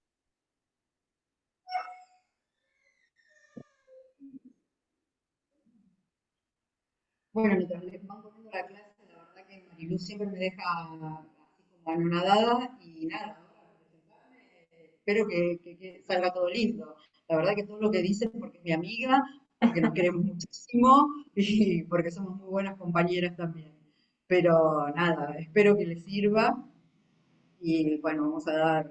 Bueno, mientras les van poniendo la clase, la verdad que Marilu siempre me deja así como anonadada y nada, ahora presentarme, espero que salga todo lindo. La verdad que todo lo que dice es porque es mi amiga, porque nos queremos muchísimo y porque somos muy buenas compañeras también. Pero nada, espero que les sirva y bueno, vamos a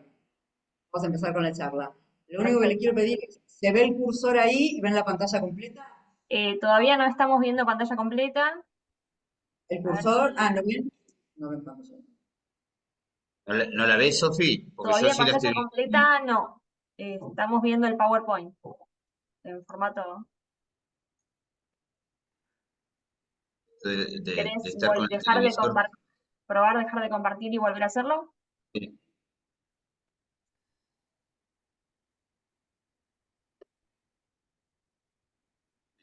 empezar con la charla. Lo único que les quiero pedir es, ¿se ve el cursor ahí y ven la pantalla completa? Todavía no estamos viendo pantalla completa. El A ver cursor, si- ¿no ven? No ven pantalla. ¿No la ves, Sofi? Porque yo Todavía sí la pantalla estoy completa no. Estamos viendo el PowerPoint en formato. viendo de ¿Querés estar con el dejar de televisor. compartir, probar dejar de compartir y volver a hacerlo? Sí.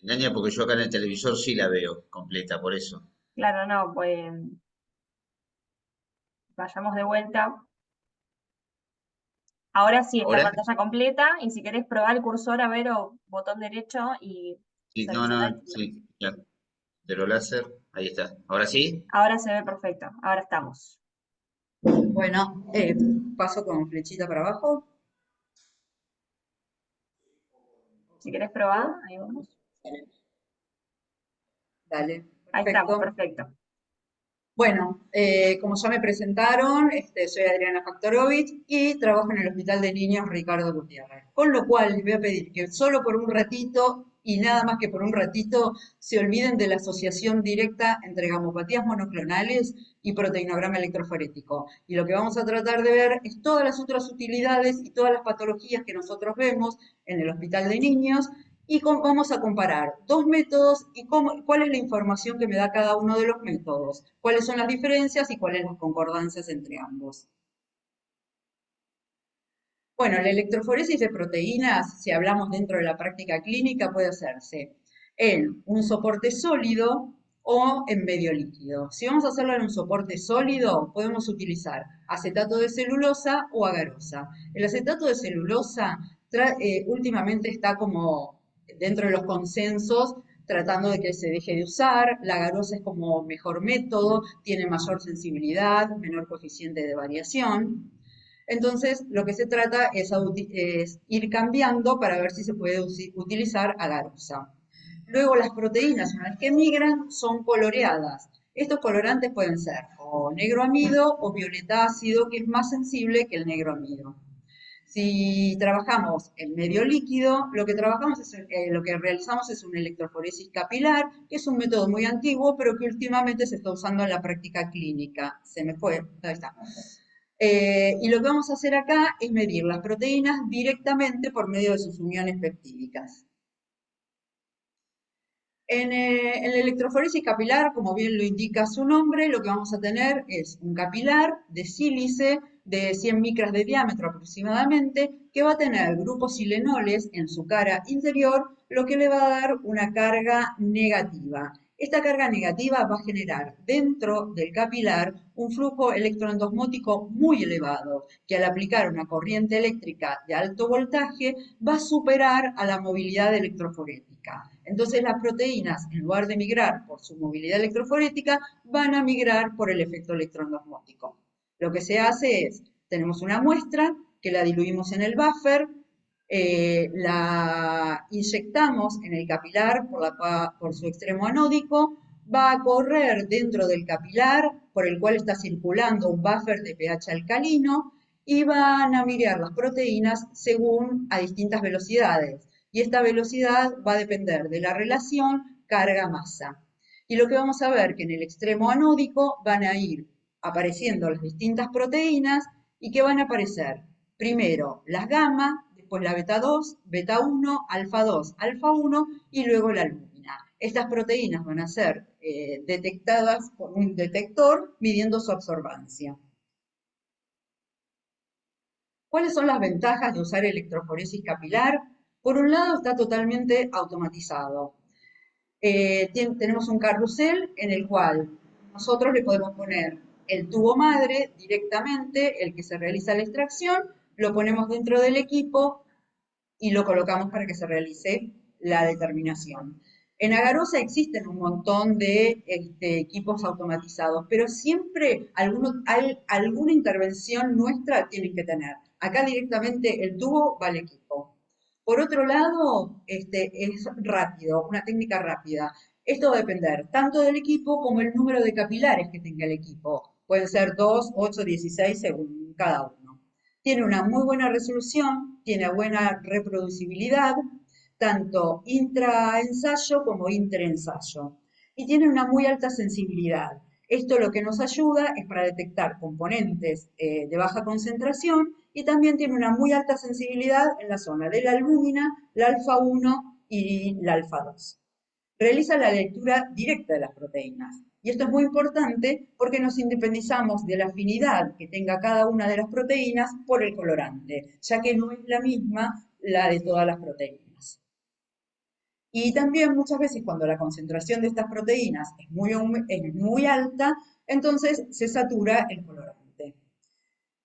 Me engaña porque yo acá en el televisor sí la veo completa, por eso. Claro, no, pues vayamos de vuelta. Ahora sí está ¿Ahora? pantalla completa y si querés probar el cursor a ver o botón derecho y Sí, seleccionar. sí, ya. Cero láser, ahí está. ¿Ahora sí? Ahora se ve perfecto, ahora estamos. Bueno, paso con flechita para abajo. Si querés probar, ahí vamos. Dale, Ahí estamos, perfecto. perfecto. Bueno, como ya me presentaron, soy Adriana Faktorovich y trabajo en el Hospital de Niños Ricardo Gutiérrez. Con lo cual les voy a pedir que solo por un ratito y nada más que por un ratito se olviden de la asociación directa entre gamopatías monoclonales y proteinograma electroforético. Y lo que vamos a tratar de ver es todas las otras utilidades y todas las patologías que nosotros vemos en el Hospital de Niños y vamos a comparar dos métodos y cuál es la información que me da cada uno de los métodos, cuáles son las diferencias y cuáles las concordancias entre ambos. Bueno, la electroforesis de proteínas, si hablamos dentro de la práctica clínica, puede hacerse en un soporte sólido o en medio líquido. Si vamos a hacerlo en un soporte sólido, podemos utilizar acetato de celulosa o agarosa. El acetato de celulosa últimamente está como dentro de los consensos tratando de que se deje de usar. La agarosa es como mejor método, tiene mayor sensibilidad, menor coeficiente de variación. Entonces, lo que se trata es ir cambiando para ver si se puede utilizar agarosa. Luego, las proteínas, una vez que migran, son coloreadas. Estos colorantes pueden ser o negro amido o violeta ácido, que es más sensible que el negro amido. Si trabajamos en medio líquido, lo que realizamos es una electroforesis capilar, que es un método muy antiguo, pero que últimamente se está usando en la práctica clínica. Se me fue, ahí está. Y lo que vamos a hacer acá es medir las proteínas directamente por medio de sus uniones peptídicas. En la electroforesis capilar, como bien lo indica su nombre, lo que vamos a tener es un capilar de sílice de 100 micras de diámetro aproximadamente, que va a tener grupos silenoles en su cara interior, lo que le va a dar una carga negativa. Esta carga negativa va a generar dentro del capilar un flujo electroendosmótico muy elevado, que al aplicar una corriente eléctrica de alto voltaje va a superar a la movilidad electroforética. Entonces las proteínas, en lugar de migrar por su movilidad electroforética, van a migrar por el efecto electroendosmótico. Lo que se hace es, tenemos una muestra que la diluimos en el buffer, la inyectamos en el capilar por su extremo anódico, va a correr dentro del capilar por el cual está circulando un buffer de pH alcalino y van a migrar las proteínas según a distintas velocidades. y esta velocidad va a depender de la relación carga-masa. Y lo que vamos a ver que en el extremo anódico van a ir apareciendo las distintas proteínas y que van a aparecer primero las gamma, después la beta 2, beta 1, alfa 2, alfa 1 y luego la albúmina. Estas proteínas van a ser detectadas por un detector midiendo su absorbancia. ¿Cuáles son las ventajas de usar electroforesis capilar? Por un lado, está totalmente automatizado. Tenemos un carrusel en el cual nosotros le podemos poner el tubo madre directamente, el que se realiza la extracción, lo ponemos dentro del equipo y lo colocamos para que se realice la determinación. En Agarosa existen un montón de equipos automatizados, pero siempre alguna intervención nuestra tienen que tener. Acá directamente el tubo va al equipo. Por otro lado, es rápido, una técnica rápida. Esto va a depender tanto del equipo como el número de capilares que tenga el equipo. Pueden ser 2, 8, 16 según cada uno. Tiene una muy buena resolución, tiene buena reproducibilidad, tanto intraensayo como interensayo. Y tiene una muy alta sensibilidad. Esto lo que nos ayuda es para detectar componentes de baja concentración y también tiene una muy alta sensibilidad en la zona de la albúmina, la alfa 1 y la alfa 2. Realiza la lectura directa de las proteínas. Y esto es muy importante porque nos independizamos de la afinidad que tenga cada una de las proteínas por el colorante, ya que no es la misma la de todas las proteínas. Y también muchas veces cuando la concentración de estas proteínas es muy alta, entonces se satura el colorante.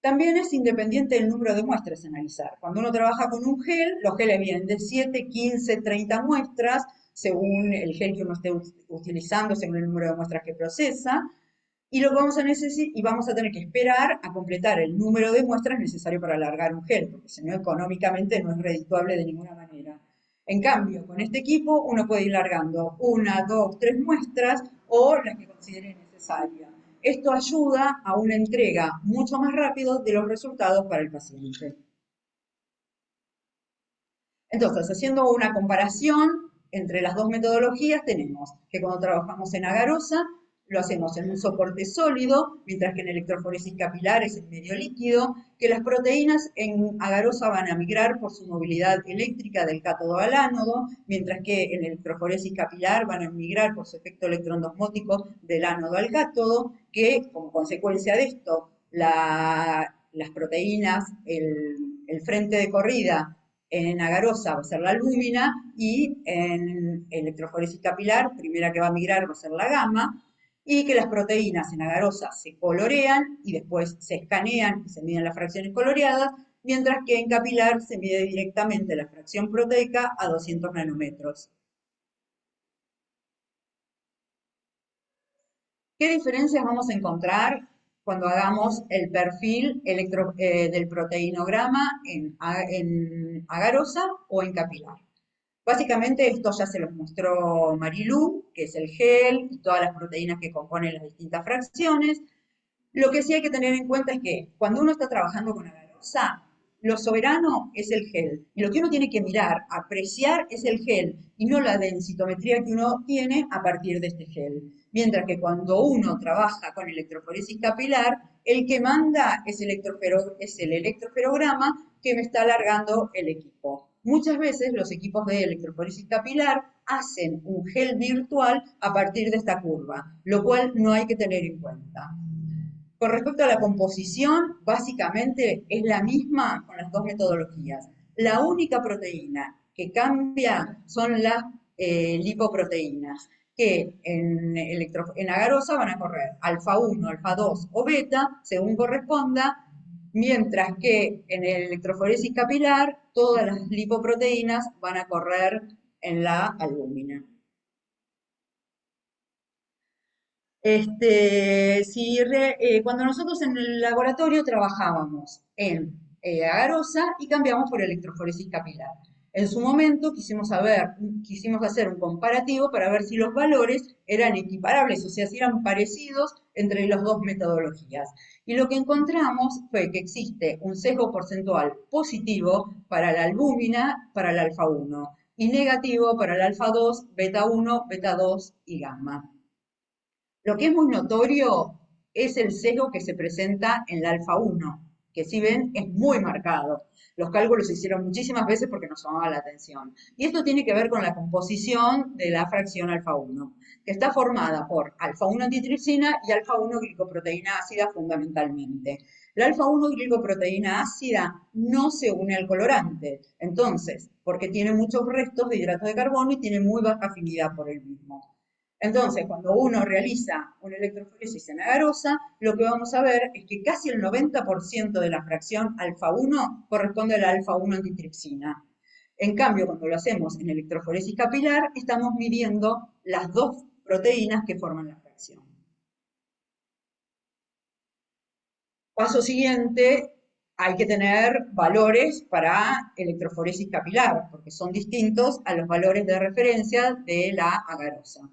También es independiente del número de muestras a analizar. Cuando uno trabaja con un gel, los geles vienen de 7, 15, 30 muestras, según el gel que uno esté utilizando, según el número de muestras que procesa, y lo que vamos a necesitar, y vamos a tener que esperar a completar el número de muestras necesario para alargar un gel, porque si no, económicamente no es redituable de ninguna manera. En cambio, con este equipo uno puede ir largando 1, 2, 3 muestras o las que considere necesarias. Esto ayuda a una entrega mucho más rápido de los resultados para el paciente. Entonces, haciendo una comparación entre las dos metodologías, tenemos que cuando trabajamos en agarosa, lo hacemos en un soporte sólido, mientras que en electroforesis capilar es en medio líquido, que las proteínas en agarosa van a migrar por su movilidad eléctrica del cátodo al ánodo, mientras que en electroforesis capilar van a migrar por su efecto electroendosmótico del ánodo al cátodo, que como consecuencia de esto, las proteínas, el frente de corrida en agarosa va a ser la albúmina y en electroforesis capilar, primera que va a migrar va a ser la gamma, y que las proteínas en agarosa se colorean y después se escanean y se miden las fracciones coloreadas, mientras que en capilar se mide directamente la fracción proteica a 200 nanómetros. ¿Qué diferencias vamos a encontrar cuando hagamos el perfil del proteinograma en agarosa o en capilar? Básicamente esto ya se los mostró Marilú, que es el gel y todas las proteínas que componen las distintas fracciones. Lo que sí hay que tener en cuenta es que cuando uno está trabajando con agarosa, lo soberano es el gel. Y lo que uno tiene que mirar, apreciar, es el gel y no la densitometría que uno tiene a partir de este gel. Mientras que cuando uno trabaja con electroforesis capilar, el que manda es el electroferograma que me está alargando el equipo. Muchas veces los equipos de electroforesis capilar hacen un gel virtual a partir de esta curva, lo cual no hay que tener en cuenta. Con respecto a la composición, básicamente es la misma con las dos metodologías. La única proteína que cambia son las lipoproteínas, que en agarosa van a correr alfa 1, alfa 2 o beta, según corresponda, mientras que en el electroforesis capilar todas las lipoproteínas van a correr en la albúmina. Cuando nosotros en el laboratorio trabajábamos en agarosa y cambiamos por electroforesis capilar. En su momento quisimos hacer un comparativo para ver si los valores eran equiparables, o sea, si eran parecidos entre las dos metodologías. Y lo que encontramos fue que existe un sesgo porcentual positivo para la albúmina, para la alfa 1, y negativo para el alfa 2, beta 1, beta 2 y gamma. Lo que es muy notorio es el sesgo que se presenta en la alfa 1, que si ven es muy marcado. Los cálculos se hicieron muchísimas veces porque nos llamaba la atención. Y esto tiene que ver con la composición de la fracción alfa 1, que está formada por alfa 1 antitripsina y alfa 1 glicoproteína ácida fundamentalmente. La alfa 1 glicoproteína ácida no se une al colorante, entonces, porque tiene muchos restos de hidratos de carbono y tiene muy baja afinidad por el mismo. Entonces, cuando uno realiza una electroforesis en agarosa, lo que vamos a ver es que casi el 90% de la fracción alfa 1 corresponde a la alfa 1 antitripsina. En cambio, cuando lo hacemos en electroforesis capilar, estamos midiendo las dos proteínas que forman la fracción. Paso siguiente, hay que tener valores para electroforesis capilar, porque son distintos a los valores de referencia de la agarosa.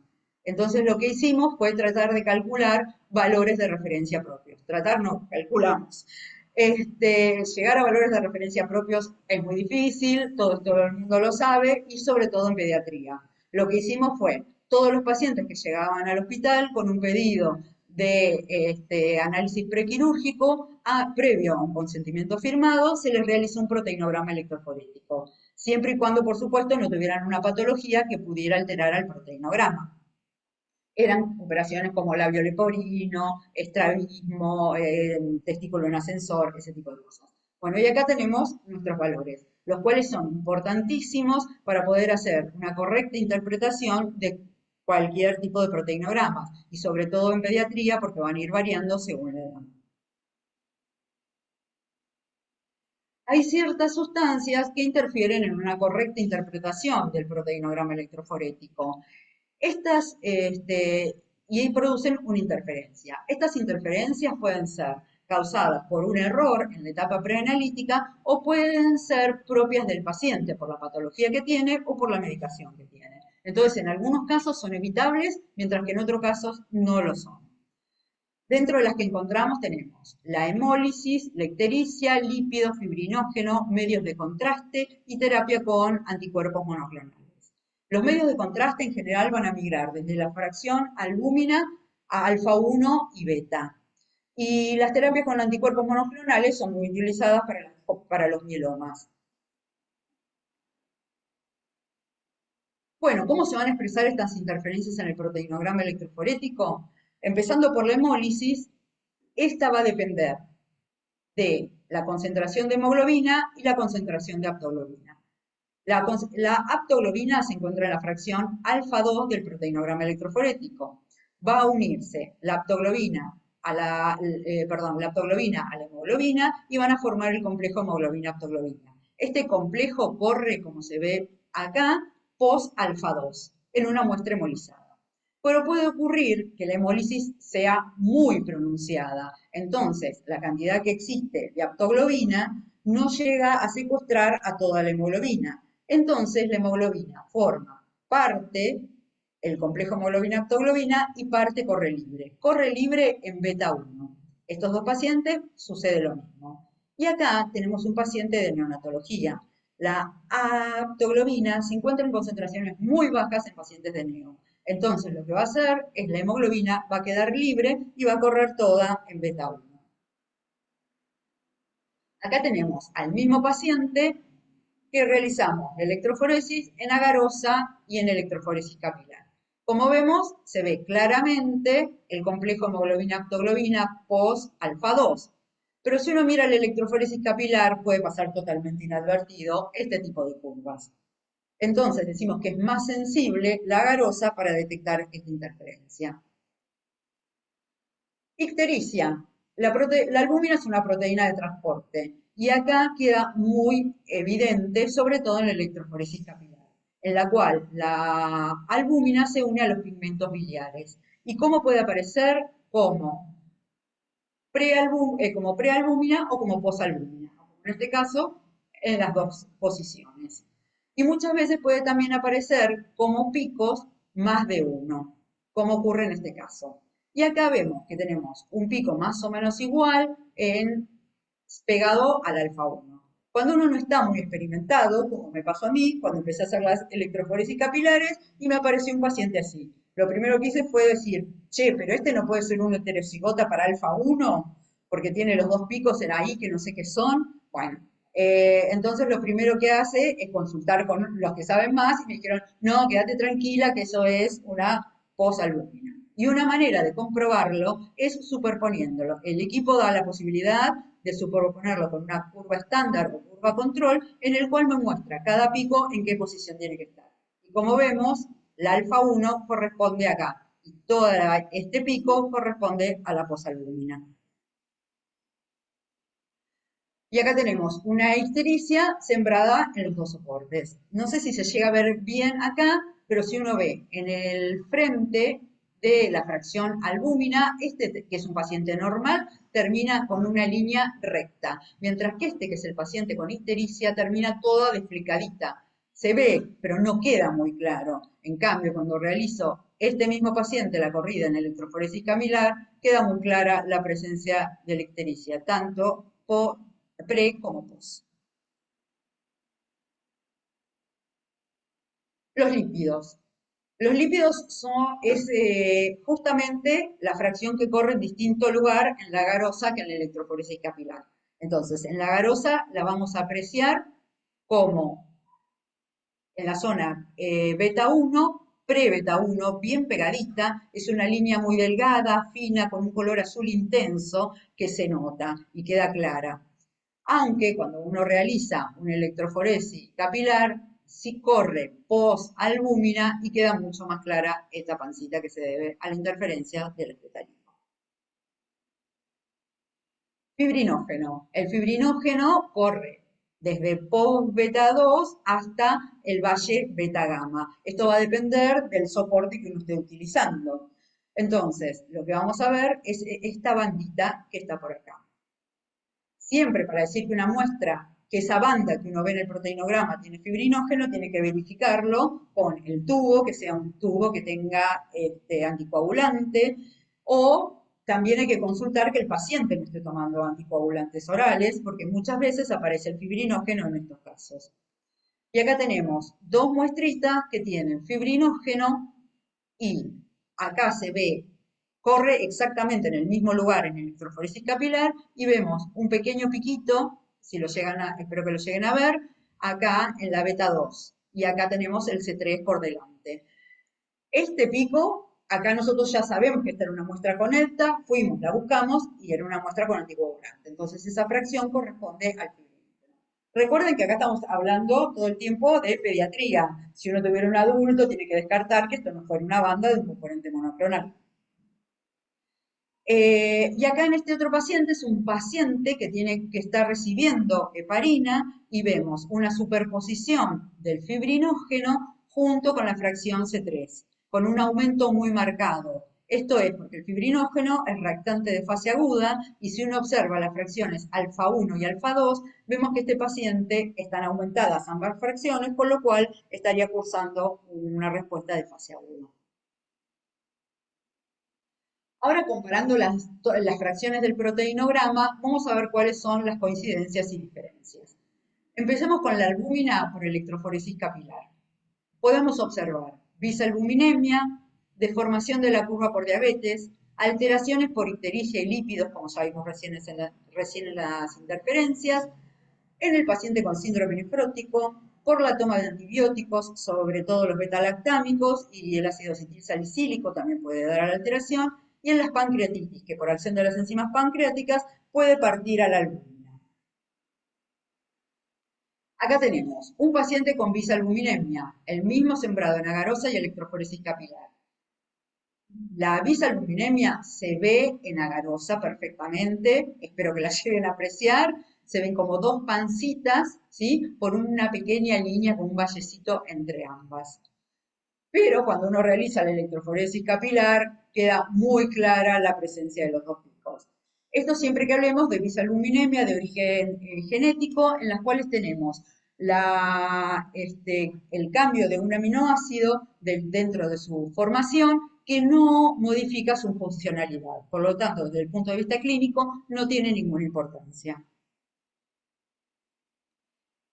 Entonces lo que hicimos fue tratar de calcular valores de referencia propios. Tratar no, calculamos. Llegar a valores de referencia propios es muy difícil, todo el mundo lo sabe, y sobre todo en pediatría. Lo que hicimos fue, todos los pacientes que llegaban al hospital con un pedido de análisis prequirúrgico, previo a un consentimiento firmado, se les realizó un proteinograma electroforético, siempre y cuando, por supuesto, no tuvieran una patología que pudiera alterar al proteinograma. Eran operaciones como labio leporino, estrabismo, testículo en ascensor, ese tipo de cosas. Bueno, y acá tenemos nuestros valores, los cuales son importantísimos para poder hacer una correcta interpretación de cualquier tipo de proteinogramas, y sobre todo en pediatría, porque van a ir variando según la edad. Hay ciertas sustancias que interfieren en una correcta interpretación del proteinograma electroforético. Estas, y producen una interferencia. Estas interferencias pueden ser causadas por un error en la etapa preanalítica o pueden ser propias del paciente por la patología que tiene o por la medicación que tiene. Entonces, en algunos casos son evitables, mientras que en otros casos no lo son. Dentro de las que encontramos tenemos la hemólisis, la ictericia, lípido, fibrinógeno, medios de contraste y terapia con anticuerpos monoclonales. Los medios de contraste en general van a migrar desde la fracción albúmina a alfa 1 y beta. Y las terapias con anticuerpos monoclonales son muy utilizadas para los mielomas. Bueno, ¿cómo se van a expresar estas interferencias en el proteinograma electroforético? Empezando por la hemólisis, esta va a depender de la concentración de hemoglobina y la concentración de aptoglobina. La aptoglobina se encuentra en la fracción alfa 2 del proteinograma electroforético. Va a unirse la aptoglobina a la hemoglobina y van a formar el complejo hemoglobina-aptoglobina. Este complejo corre, como se ve acá, post-alfa 2, en una muestra hemolizada. Pero puede ocurrir que la hemólisis sea muy pronunciada. Entonces, la cantidad que existe de aptoglobina no llega a secuestrar a toda la hemoglobina. Entonces, la hemoglobina forma parte, el complejo hemoglobina-aptoglobina, y parte corre libre. Corre libre en beta 1. Estos dos pacientes sucede lo mismo. Y acá tenemos un paciente de neonatología. La aptoglobina se encuentra en concentraciones muy bajas en pacientes de neo. Entonces, lo que va a hacer es la hemoglobina va a quedar libre y va a correr toda en beta 1. Acá tenemos al mismo paciente que realizamos la electroforesis en agarosa y en electroforesis capilar. Como vemos, se ve claramente el complejo hemoglobina-aptoglobina post-alfa 2. Pero si uno mira la electroforesis capilar, puede pasar totalmente inadvertido este tipo de curvas. Entonces decimos que es más sensible la agarosa para detectar esta interferencia. Ictericia. La albúmina es una proteína de transporte y acá queda muy evidente, sobre todo en la electroforesis capilar, en la cual la albúmina se une a los pigmentos biliares. ¿Y cómo puede aparecer? Como prealbúmina o como posalbúmina. En este caso, en las dos posiciones. Y muchas veces puede también aparecer como picos más de uno, como ocurre en este caso. Y acá vemos que tenemos un pico más o menos igual pegado al alfa 1. Cuando uno no está muy experimentado, como me pasó a mí, cuando empecé a hacer las electroforesis capilares y me apareció un paciente así. Lo primero que hice fue decir, che, pero este no puede ser un heterocigota para alfa 1, porque tiene los dos picos en ahí que no sé qué son. Bueno, entonces lo primero que hace es consultar con los que saben más y me dijeron, no, quédate tranquila que eso es una posalbúmina. Y una manera de comprobarlo es superponiéndolo. El equipo da la posibilidad de superponerlo con una curva estándar o curva control, en el cual me muestra cada pico en qué posición tiene que estar. Y como vemos, la alfa 1 corresponde acá, y todo este pico corresponde a la posalbúmina. Y acá tenemos una ictericia sembrada en los dos soportes. No sé si se llega a ver bien acá, pero si uno ve en el frente de la fracción albúmina, este que es un paciente normal, termina con una línea recta, mientras que este que es el paciente con ictericia termina toda desflecadita. Se ve, pero no queda muy claro. En cambio, cuando realizo este mismo paciente la corrida en electroforesis capilar, queda muy clara la presencia de la ictericia, tanto pre como pos. Los lípidos. Los lípidos es justamente la fracción que corre en distinto lugar en la garosa que en la electroforesis capilar. Entonces, en la garosa la vamos a apreciar como en la zona beta 1, pre-beta 1, bien pegadita, es una línea muy delgada, fina, con un color azul intenso que se nota y queda clara. Aunque cuando uno realiza una electroforesis capilar, sí corre post-albúmina y queda mucho más clara esta pancita que se debe a la interferencia del espetalino. Fibrinógeno. El fibrinógeno corre desde post-beta 2 hasta el valle beta-gamma. Esto va a depender del soporte que uno esté utilizando. Entonces, lo que vamos a ver es esta bandita que está por acá. Siempre para decir que una muestra, que esa banda que uno ve en el proteinograma tiene fibrinógeno, tiene que verificarlo con el tubo, que sea un tubo que tenga anticoagulante, o también hay que consultar que el paciente no esté tomando anticoagulantes orales, porque muchas veces aparece el fibrinógeno en estos casos. Y acá tenemos dos muestritas que tienen fibrinógeno y acá se ve, corre exactamente en el mismo lugar en electroforesis capilar y vemos un pequeño piquito, si lo llegan espero que lo lleguen a ver, acá en la beta 2 y acá tenemos el C3 por delante. Este pico, acá nosotros ya sabemos que esta era una muestra con ELTA, fuimos, la buscamos y era una muestra con anticoagulante. Entonces esa fracción corresponde al fibrinógeno. Recuerden que acá estamos hablando todo el tiempo de pediatría. Si uno tuviera un adulto, tiene que descartar que esto no fuera una banda de un componente monoclonal. Y acá en este otro paciente es un paciente que está recibiendo heparina y vemos una superposición del fibrinógeno junto con la fracción C3, con un aumento muy marcado. Esto es porque el fibrinógeno es reactante de fase aguda y si uno observa las fracciones alfa 1 y alfa 2, vemos que este paciente están aumentadas ambas fracciones, con lo cual estaría cursando una respuesta de fase aguda. Ahora, comparando las fracciones del proteinograma, vamos a ver cuáles son las coincidencias y diferencias. Empecemos con la albúmina por electroforesis capilar. Podemos observar bisalbuminemia, deformación de la curva por diabetes, alteraciones por ictericia y lípidos, como ya vimos recién en las interferencias, en el paciente con síndrome nefrótico, por la toma de antibióticos, sobre todo los betalactámicos y el ácido acetilsalicílico también puede dar a la alteración, y en las pancreatitis, que por acción de las enzimas pancreáticas puede partir a la albúmina. Acá tenemos un paciente con bisalbuminemia, el mismo sembrado en agarosa y electroforesis capilar. La bisalbuminemia se ve en agarosa perfectamente, espero que la lleguen a apreciar. Se ven como dos pancitas, ¿sí? Por una pequeña línea con un vallecito entre ambas. Pero cuando uno realiza la electroforesis capilar, queda muy clara la presencia de los dos picos. Esto siempre que hablemos de bisalbuminemia de origen genético, en las cuales tenemos el cambio de un aminoácido dentro de su formación que no modifica su funcionalidad. Por lo tanto, desde el punto de vista clínico, no tiene ninguna importancia.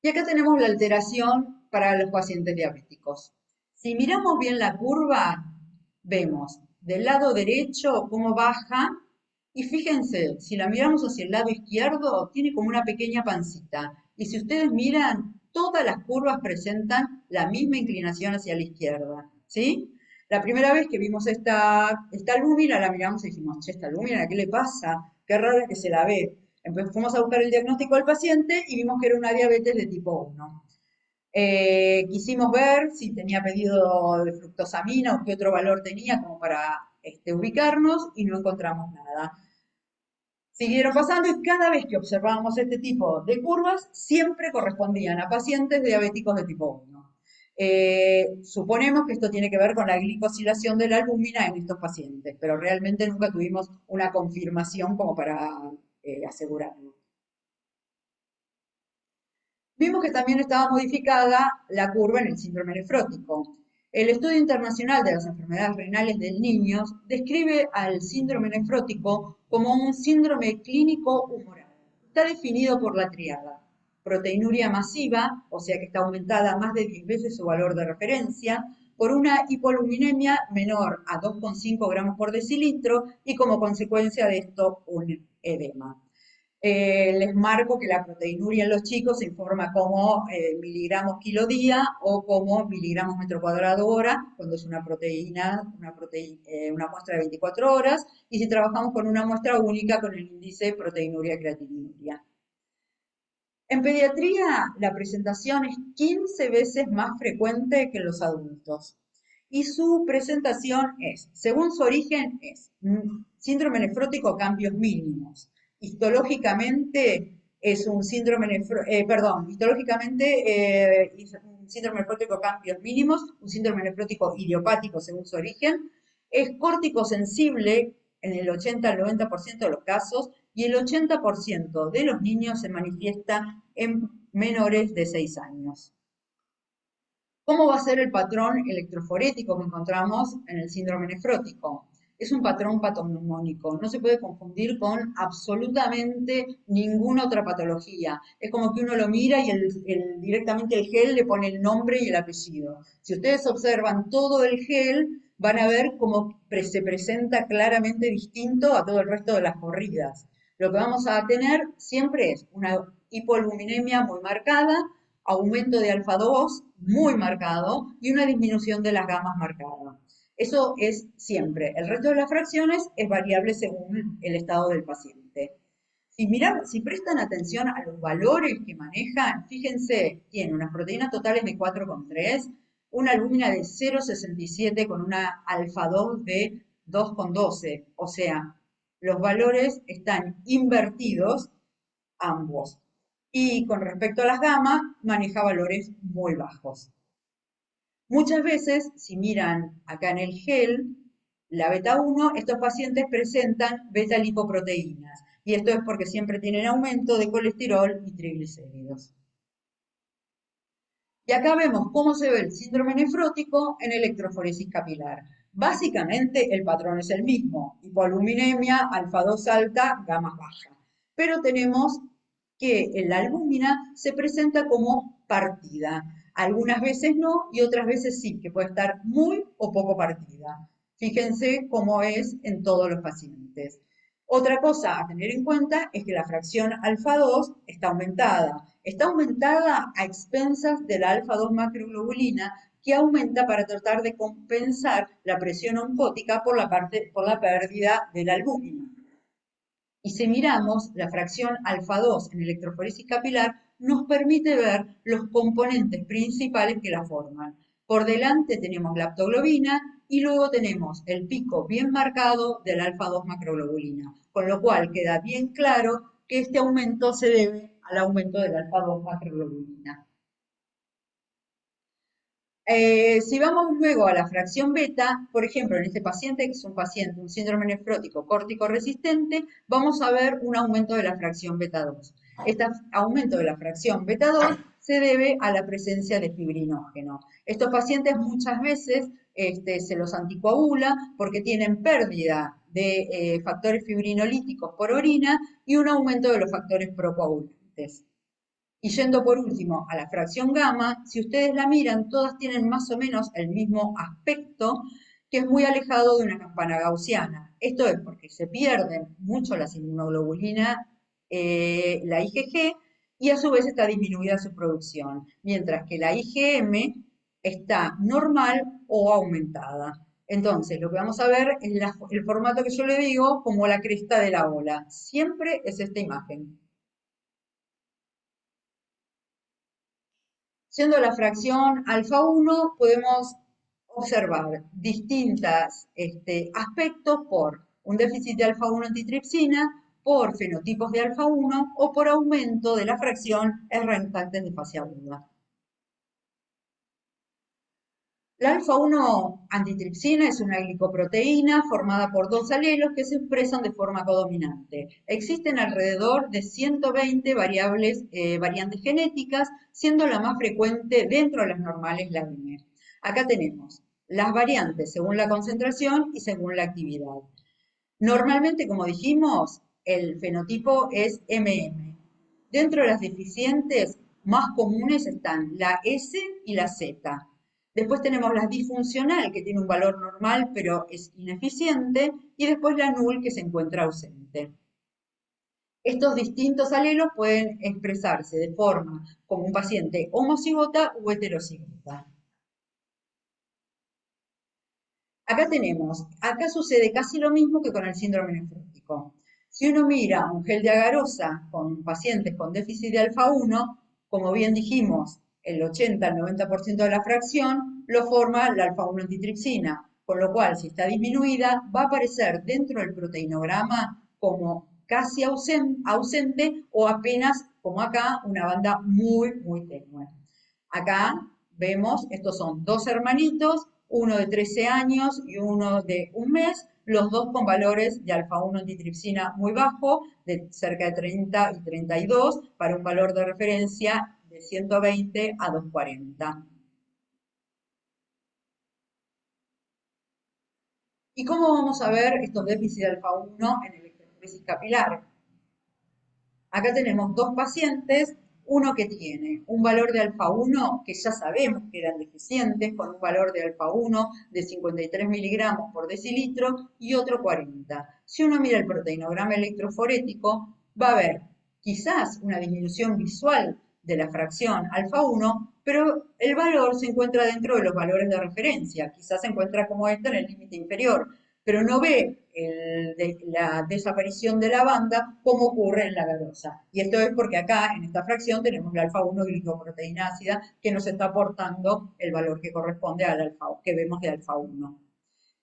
Y acá tenemos la alteración para los pacientes diabéticos. Si miramos bien la curva, vemos del lado derecho cómo baja, y fíjense, si la miramos hacia el lado izquierdo, tiene como una pequeña pancita. Y si ustedes miran, todas las curvas presentan la misma inclinación hacia la izquierda, ¿sí? La primera vez que vimos esta lúmina, la miramos y dijimos, che, esta lúmina, ¿qué le pasa? Qué raro que se la ve. Entonces fuimos a buscar el diagnóstico del paciente y vimos que era una diabetes de tipo 1. Quisimos ver si tenía pedido de fructosamina o qué otro valor tenía como para ubicarnos y no encontramos nada. Siguieron pasando y cada vez que observábamos este tipo de curvas, siempre correspondían a pacientes diabéticos de tipo 1. Suponemos que esto tiene que ver con la glicosilación de la albúmina en estos pacientes, pero realmente nunca tuvimos una confirmación como para asegurarlo. Vimos que también estaba modificada la curva en el síndrome nefrótico. El Estudio Internacional de las Enfermedades Renales de Niños describe al síndrome nefrótico como un síndrome clínico humoral. Está definido por la triada: proteinuria masiva, o sea que está aumentada más de 10 veces su valor de referencia, por una hipoluminemia menor a 2,5 gramos por decilitro y como consecuencia de esto un edema. Les marco que la proteinuria en los chicos se informa como miligramos kilo día o como miligramos metro cuadrado hora, cuando es una muestra de 24 horas, y si trabajamos con una muestra única con el índice proteinuria-creatininuria. En pediatría, la presentación es 15 veces más frecuente que en los adultos. Y su presentación es, según su origen, es síndrome nefrótico cambios mínimos. Histológicamente es un síndrome nefrótico cambios mínimos, un síndrome nefrótico idiopático según su origen. Es córtico sensible en el 80 al 90% de los casos y el 80% de los niños se manifiesta en menores de 6 años. ¿Cómo va a ser el patrón electroforético que encontramos en el síndrome nefrótico? Es un patrón patognomónico, no se puede confundir con absolutamente ninguna otra patología. Es como que uno lo mira y directamente el gel le pone el nombre y el apellido. Si ustedes observan todo el gel, van a ver cómo se presenta claramente distinto a todo el resto de las corridas. Lo que vamos a tener siempre es una hipoalbuminemia muy marcada, aumento de alfa-2 muy marcado y una disminución de las gamas marcada. Eso es siempre. El resto de las fracciones es variable según el estado del paciente. Si prestan atención a los valores que manejan, fíjense, tiene unas proteínas totales de 4,3, una albúmina de 0,67 con una alfa-2 de 2,12. O sea, los valores están invertidos ambos. Y con respecto a las gamas, maneja valores muy bajos. Muchas veces, si miran acá en el gel, la beta 1, estos pacientes presentan beta-lipoproteínas. Y esto es porque siempre tienen aumento de colesterol y triglicéridos. Y acá vemos cómo se ve el síndrome nefrótico en electroforesis capilar. Básicamente el patrón es el mismo: hipoalbuminemia, alfa-2 alta, gamas bajas. Pero tenemos que la albúmina se presenta como partida. Algunas veces no y otras veces sí, que puede estar muy o poco partida. Fíjense cómo es en todos los pacientes. Otra cosa a tener en cuenta es que la fracción alfa-2 está aumentada. Está aumentada a expensas de la alfa-2 macroglobulina, que aumenta para tratar de compensar la presión oncótica por la pérdida de la albúmina. Y si miramos la fracción alfa-2 en electroforesis capilar, nos permite ver los componentes principales que la forman. Por delante tenemos la aptoglobina y luego tenemos el pico bien marcado de la alfa-2 macroglobulina, con lo cual queda bien claro que este aumento se debe al aumento de la alfa-2 macroglobulina. Si vamos luego a la fracción beta, por ejemplo, en este paciente, que es un síndrome nefrótico córtico resistente, vamos a ver un aumento de la fracción beta 2. Este aumento de la fracción beta 2 se debe a la presencia de fibrinógeno. Estos pacientes muchas veces se los anticoagula porque tienen pérdida de factores fibrinolíticos por orina y un aumento de los factores procoagulantes. Y yendo por último a la fracción gamma, si ustedes la miran, todas tienen más o menos el mismo aspecto, que es muy alejado de una campana gaussiana. Esto es porque se pierden mucho las inmunoglobulinas, la IgG, y a su vez está disminuida su producción, mientras que la IgM está normal o aumentada. Entonces, lo que vamos a ver es el formato que yo le digo como la cresta de la ola. Siempre es esta imagen. Siendo la fracción alfa 1, podemos observar distintos aspectos por un déficit de alfa 1 antitripsina, por fenotipos de alfa 1 o por aumento de la fracción R-reactantes de fase aguda. La alfa-1 antitripsina es una glicoproteína formada por dos alelos que se expresan de forma codominante. Existen alrededor de 120 variantes genéticas, siendo la más frecuente dentro de las normales la M. Acá tenemos las variantes según la concentración y según la actividad. Normalmente, como dijimos, el fenotipo es MM. Dentro de las deficientes más comunes están la S y la Z. Después tenemos la disfuncional, que tiene un valor normal, pero es ineficiente, y después la null, que se encuentra ausente. Estos distintos alelos pueden expresarse de forma como un paciente homocigota u heterocigota. Acá sucede casi lo mismo que con el síndrome nefrótico. Si uno mira un gel de agarosa con pacientes con déficit de alfa 1, como bien dijimos, el 80 al 90% de la fracción lo forma la alfa 1 antitripsina, con lo cual si está disminuida va a aparecer dentro del proteinograma como casi ausente o apenas, como acá, una banda muy, muy tenue. Acá vemos, estos son dos hermanitos, uno de 13 años y uno de un mes, los dos con valores de alfa 1 antitripsina muy bajo, de cerca de 30 y 32, para un valor de referencia de 120 a 240. ¿Y cómo vamos a ver estos déficits de alfa 1 en electroforesis capilar? Acá tenemos dos pacientes, uno que tiene un valor de alfa 1 que ya sabemos que eran deficientes, con un valor de alfa 1 de 53 miligramos por decilitro y otro 40. Si uno mira el proteinograma electroforético, va a ver quizás una disminución visual de la fracción alfa 1, pero el valor se encuentra dentro de los valores de referencia, quizás se encuentra como este en el límite inferior, pero no ve la desaparición de la banda como ocurre en la garosa. Y esto es porque acá, en esta fracción, tenemos la alfa-1 glicoproteína ácida que nos está aportando el valor que corresponde al alfa, que vemos de alfa-1.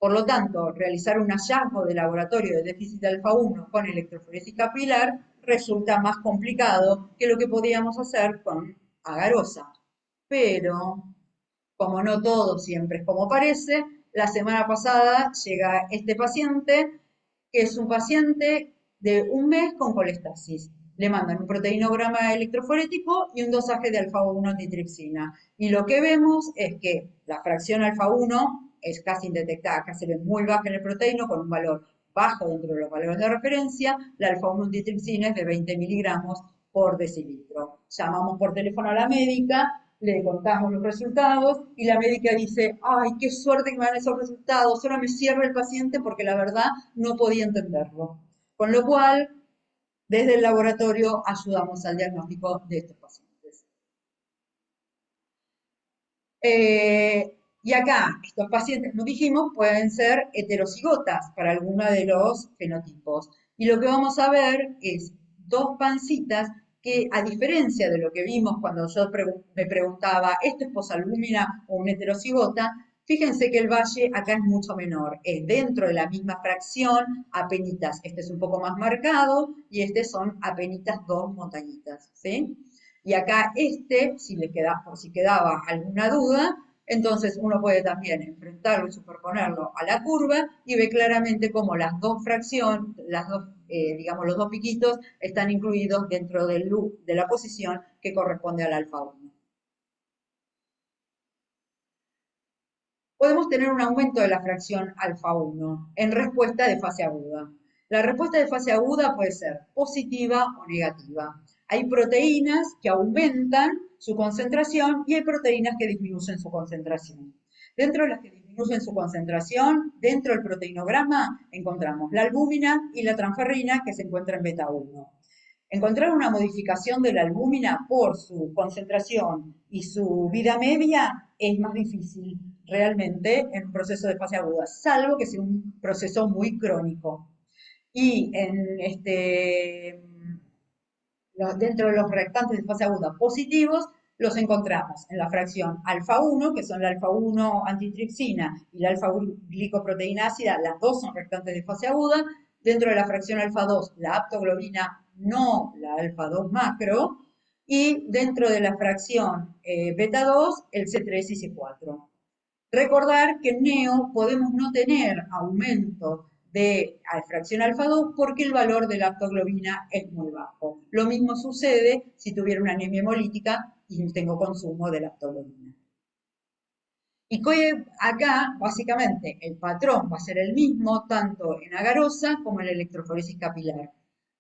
Por lo tanto, realizar un hallazgo de laboratorio de déficit de alfa-1 con electroforesis capilar resulta más complicado que lo que podíamos hacer con agarosa. Pero, como no todo siempre es como parece, la semana pasada llega este paciente, que es un paciente de un mes con colestasis. Le mandan un proteinograma electroforético y un dosaje de alfa-1 antitripsina. Y lo que vemos es que la fracción alfa-1 es casi indetectada, acá se ve muy baja en el proteíno, con un valor bajo dentro de los valores de referencia. La alfa-1 antitripsina es de 20 miligramos por decilitro. Llamamos por teléfono a la médica, le contamos los resultados y la médica dice, ay, qué suerte que me dan esos resultados, ahora me cierra el paciente porque la verdad no podía entenderlo. Con lo cual, desde el laboratorio ayudamos al diagnóstico de estos pacientes. Y acá, estos pacientes, como dijimos, pueden ser heterocigotas para alguno de los fenotipos. Y lo que vamos a ver es dos pancitas que, a diferencia de lo que vimos cuando yo me preguntaba, ¿esto es posalbúmina o un heterocigota? Fíjense que el valle acá es mucho menor, es dentro de la misma fracción, apenitas. Este es un poco más marcado y este son apenitas dos montañitas, ¿sí? Y acá por si quedaba alguna duda, entonces uno puede también enfrentarlo y superponerlo a la curva y ve claramente cómo las dos fracciones, digamos los dos piquitos, están incluidos dentro de la posición que corresponde al alfa 1. Podemos tener un aumento de la fracción alfa 1 en respuesta de fase aguda. La respuesta de fase aguda puede ser positiva o negativa. Hay proteínas que aumentan su concentración y hay proteínas que disminuyen su concentración. Dentro de las que disminuyen su concentración, dentro del proteinograma encontramos la albúmina y la transferrina que se encuentra en beta 1. Encontrar una modificación de la albúmina por su concentración y su vida media es más difícil realmente en un proceso de fase aguda, salvo que sea un proceso muy crónico. Y dentro de los reactantes de fase aguda positivos, los encontramos en la fracción alfa-1, que son la alfa-1 antitripsina y la alfa-glicoproteína ácida, las dos son reactantes de fase aguda. Dentro de la fracción alfa-2, la aptoglobina, no la alfa-2 macro. Y dentro de la fracción beta-2, el C3 y C4. Recordar que en NEO podemos no tener aumento de fracción alfa-2 porque el valor de la aptoglobina es muy bajo. Lo mismo sucede si tuviera una anemia hemolítica y tengo consumo de la aptoglobina. Y acá, básicamente, el patrón va a ser el mismo tanto en agarosa como en la electroforesis capilar.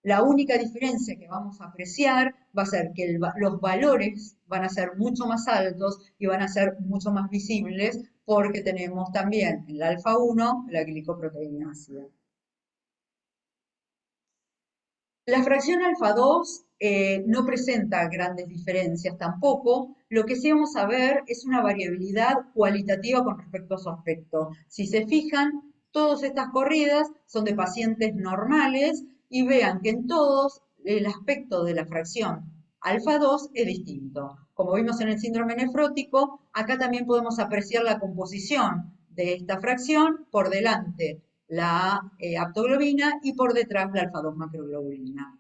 La única diferencia que vamos a apreciar va a ser que los valores van a ser mucho más altos y van a ser mucho más visibles porque tenemos también en la alfa-1 la glicoproteína ácida. La fracción alfa-2 no presenta grandes diferencias tampoco. Lo que sí vamos a ver es una variabilidad cualitativa con respecto a su aspecto. Si se fijan, todas estas corridas son de pacientes normales y vean que en todos el aspecto de la fracción alfa-2 es distinto. Como vimos en el síndrome nefrótico, acá también podemos apreciar la composición de esta fracción por delante la aptoglobina y por detrás la alfa-2 macroglobulina.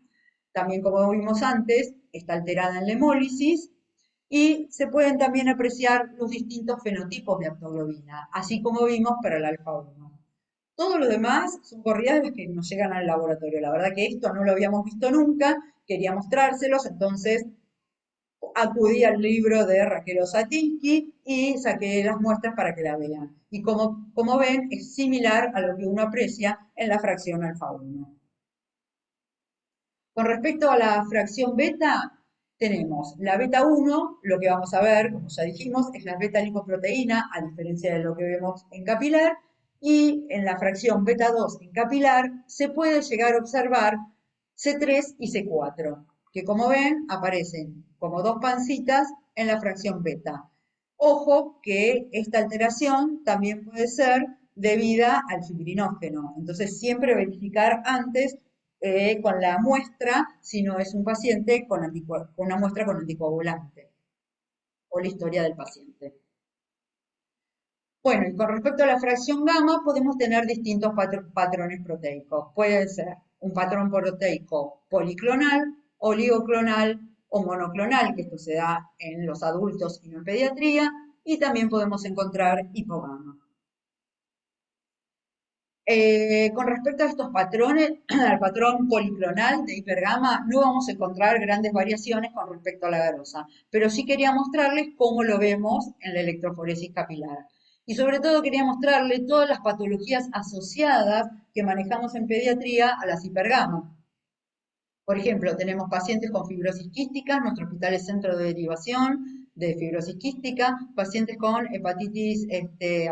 También, como vimos antes, está alterada en la hemólisis y se pueden también apreciar los distintos fenotipos de aptoglobina, así como vimos para el alfa-1. Todo lo demás son corridas que nos llegan al laboratorio. La verdad que esto no lo habíamos visto nunca, quería mostrárselos, entonces acudí al libro de Raquel Osatinsky y saqué las muestras para que la vean. Y como ven, es similar a lo que uno aprecia en la fracción alfa-1. Con respecto a la fracción beta, tenemos la beta 1, lo que vamos a ver, como ya dijimos, es la beta-lipoproteína, a diferencia de lo que vemos en capilar, y en la fracción beta 2 en capilar se puede llegar a observar C3 y C4, que como ven aparecen como dos pancitas en la fracción beta. Ojo que esta alteración también puede ser debida al fibrinógeno, entonces siempre verificar antes con la muestra si no es un paciente con una muestra con anticoagulante o la historia del paciente. Bueno, y con respecto a la fracción gamma, podemos tener distintos patrones proteicos. Puede ser un patrón proteico policlonal, oligoclonal o monoclonal, que esto se da en los adultos y no en pediatría, y también podemos encontrar hipogamma. Con respecto a estos patrones, al patrón policlonal de hipergamma, no vamos a encontrar grandes variaciones con respecto a la garosa, pero sí quería mostrarles cómo lo vemos en la electroforesis capilar. Y sobre todo quería mostrarles todas las patologías asociadas que manejamos en pediatría a las hipergamma. Por ejemplo, tenemos pacientes con fibrosis quística, nuestro hospital es centro de derivación de fibrosis quística, pacientes con hepatitis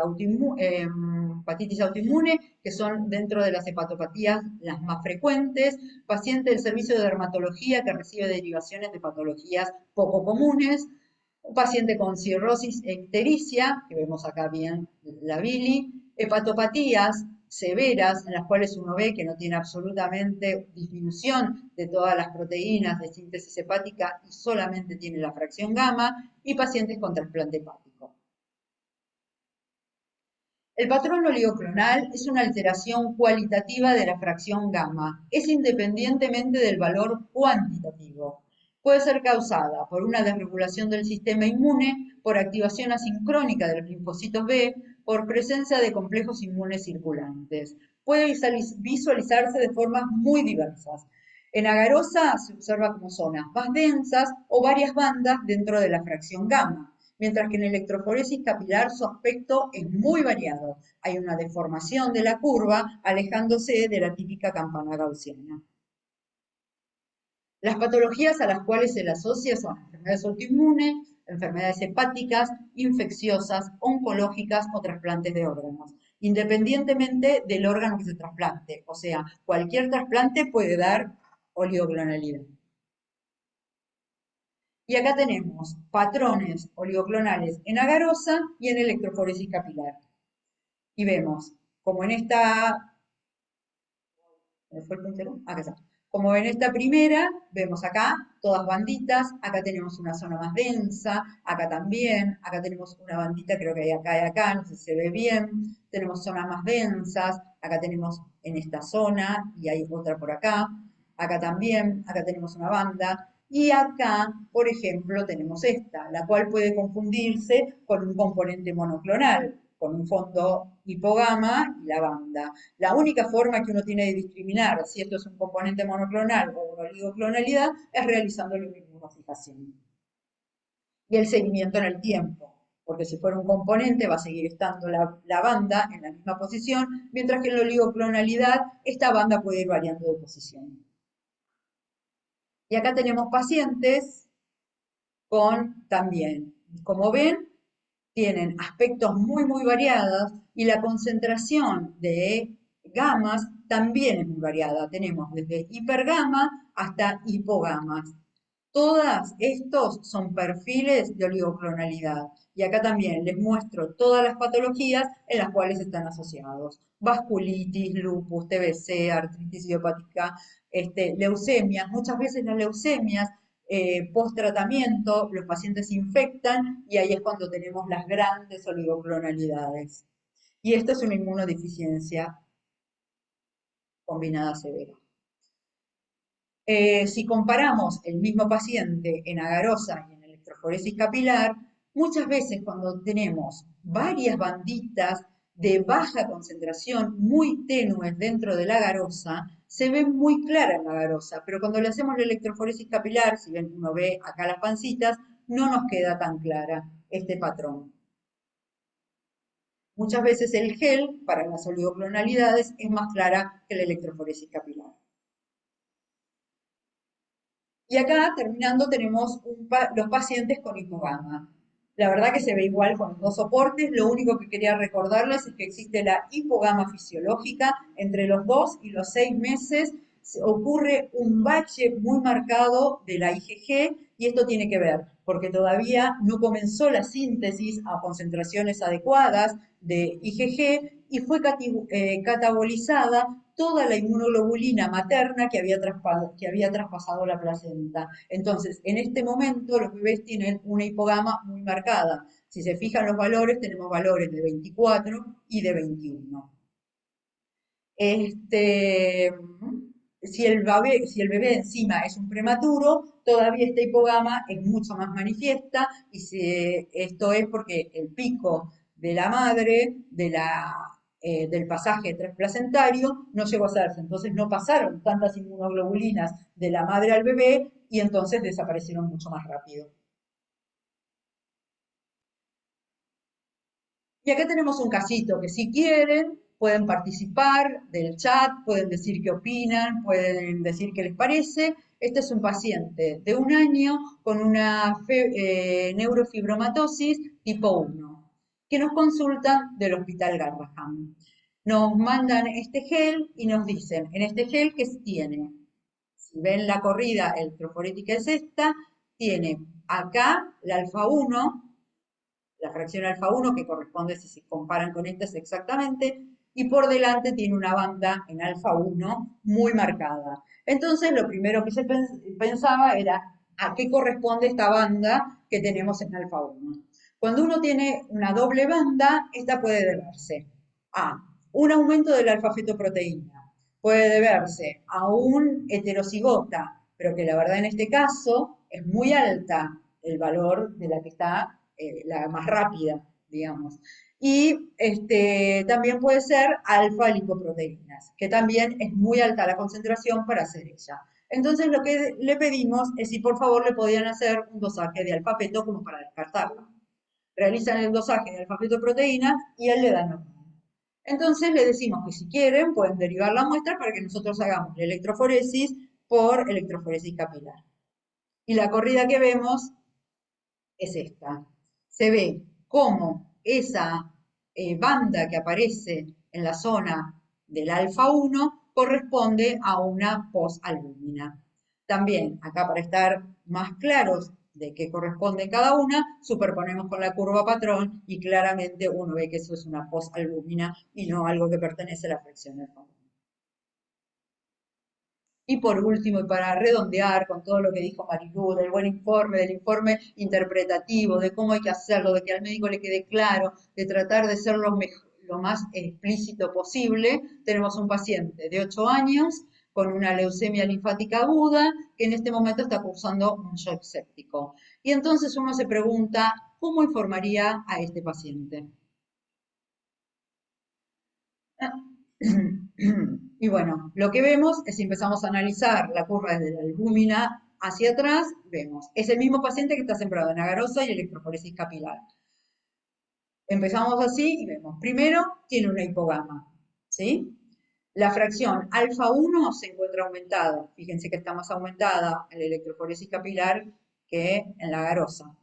autoinmune, que son dentro de las hepatopatías las más frecuentes, paciente del servicio de dermatología que recibe derivaciones de patologías poco comunes, un paciente con cirrosis ictericia, que vemos acá bien la bili, hepatopatías severas en las cuales uno ve que no tiene absolutamente disminución de todas las proteínas de síntesis hepática y solamente tiene la fracción gamma, y pacientes con trasplante hepático. El patrón oligoclonal es una alteración cualitativa de la fracción gamma, es independientemente del valor cuantitativo. Puede ser causada por una desregulación del sistema inmune, por activación asincrónica de los linfocitos B, por presencia de complejos inmunes circulantes. Puede visualizarse de formas muy diversas. En agarosa se observa como zonas más densas o varias bandas dentro de la fracción gamma, mientras que en electroforesis capilar su aspecto es muy variado. Hay una deformación de la curva alejándose de la típica campana gaussiana. Las patologías a las cuales se le asocia son enfermedades autoinmunes, enfermedades hepáticas, infecciosas, oncológicas o trasplantes de órganos, independientemente del órgano que se trasplante. O sea, cualquier trasplante puede dar oligoclonalidad. Y acá tenemos patrones oligoclonales en agarosa y en electroforesis capilar. Y vemos, como en esta... ¿Me fue el puntero? Acá está. Como en esta primera, vemos acá todas banditas, acá tenemos una zona más densa, acá también, acá tenemos una bandita, creo que hay acá y acá, no sé si se ve bien, tenemos zonas más densas, acá tenemos en esta zona y hay otra por acá también, acá tenemos una banda, y acá, por ejemplo, tenemos esta, la cual puede confundirse con un componente monoclonal, con un fondo hipogama y la banda. La única forma que uno tiene de discriminar si esto es un componente monoclonal o una oligoclonalidad es realizando la inmunofijación. Y el seguimiento en el tiempo, porque si fuera un componente va a seguir estando la banda en la misma posición, mientras que en la oligoclonalidad esta banda puede ir variando de posición. Y acá tenemos pacientes con también, como ven, tienen aspectos muy variados y la concentración de gamas también es muy variada. Tenemos desde hipergama hasta hipogamas. Todos estos son perfiles de oligoclonalidad. Y acá también les muestro todas las patologías en las cuales están asociados. Vasculitis, lupus, TBC, artritis idiopática, leucemias. Muchas veces las leucemias post-tratamiento, los pacientes se infectan y ahí es cuando tenemos las grandes oligoclonalidades. Y esto es una inmunodeficiencia combinada severa. Si comparamos el mismo paciente en agarosa y en electroforesis capilar, muchas veces cuando tenemos varias banditas de baja concentración, muy tenues dentro de la agarosa, se ve muy clara en la agarosa, pero cuando le hacemos la electroforesis capilar, si ven, uno ve acá las pancitas, no nos queda tan clara este patrón. Muchas veces el gel para las oligoclonalidades es más clara que la electroforesis capilar. Y acá, terminando, tenemos los pacientes con hipogama. La verdad que se ve igual con los dos soportes. Lo único que quería recordarles es que existe la hipogama fisiológica. Entre los 2 y los 6 meses ocurre un bache muy marcado de la IgG y esto tiene que ver porque todavía no comenzó la síntesis a concentraciones adecuadas de IgG y fue catabolizada toda la inmunoglobulina materna que había traspasado la placenta. Entonces, en este momento los bebés tienen una hipogama muy marcada. Si se fijan los valores, tenemos valores de 24 y de 21. Si el bebé encima es un prematuro, todavía esta hipogama es mucho más manifiesta y esto es porque el pico de la madre, del pasaje transplacentario, no llegó a hacerse. Entonces no pasaron tantas inmunoglobulinas de la madre al bebé y entonces desaparecieron mucho más rápido. Y acá tenemos un casito que si quieren pueden participar del chat, pueden decir qué opinan, pueden decir qué les parece. Este es un paciente de 1 año con una neurofibromatosis tipo 1, que nos consulta del Hospital Garrahan. Nos mandan este gel y nos dicen, en este gel, ¿qué tiene? Si ven la corrida electroforética es esta, tiene acá la alfa 1, la fracción alfa 1 que corresponde, si se comparan con estas exactamente, y por delante tiene una banda en alfa 1 muy marcada. Entonces, lo primero que se pensaba era a qué corresponde esta banda que tenemos en alfa 1. Cuando uno tiene una doble banda, esta puede deberse a un aumento de la alfa-fetoproteína, puede deberse a un heterocigota, pero que la verdad en este caso es muy alta el valor de la que está la más rápida, digamos. Y también puede ser alfa-lipoproteínas, que también es muy alta la concentración para hacer ella. Entonces lo que le pedimos es si por favor le podían hacer un dosaje de alfa-feto como para descartarla. Realizan el dosaje de alfa-fetoproteínas y él le da normal. Entonces le decimos que si quieren pueden derivar la muestra para que nosotros hagamos la electroforesis por electroforesis capilar. Y la corrida que vemos es esta. Se ve cómo esa banda que aparece en la zona del alfa 1 corresponde a una posalbúmina. También, acá para estar más claros de qué corresponde cada una, superponemos con la curva patrón y claramente uno ve que eso es una posalbúmina y no algo que pertenece a la fracción alfa 1. Y por último, y para redondear con todo lo que dijo Marilú, del buen informe, del informe interpretativo, de cómo hay que hacerlo, de que al médico le quede claro, de tratar de ser lo más explícito posible, tenemos un paciente de 8 años con una leucemia linfática aguda que en este momento está cursando un shock séptico. Y entonces uno se pregunta, ¿cómo informaría a este paciente? Y bueno, lo que vemos es si empezamos a analizar la curva desde la albúmina hacia atrás, vemos, es el mismo paciente que está sembrado en agarosa y electroforesis capilar. Empezamos así y vemos, primero tiene una hipogama, ¿sí? La fracción alfa 1 se encuentra aumentada, fíjense que está más aumentada en la electroforesis capilar que en la agarosa.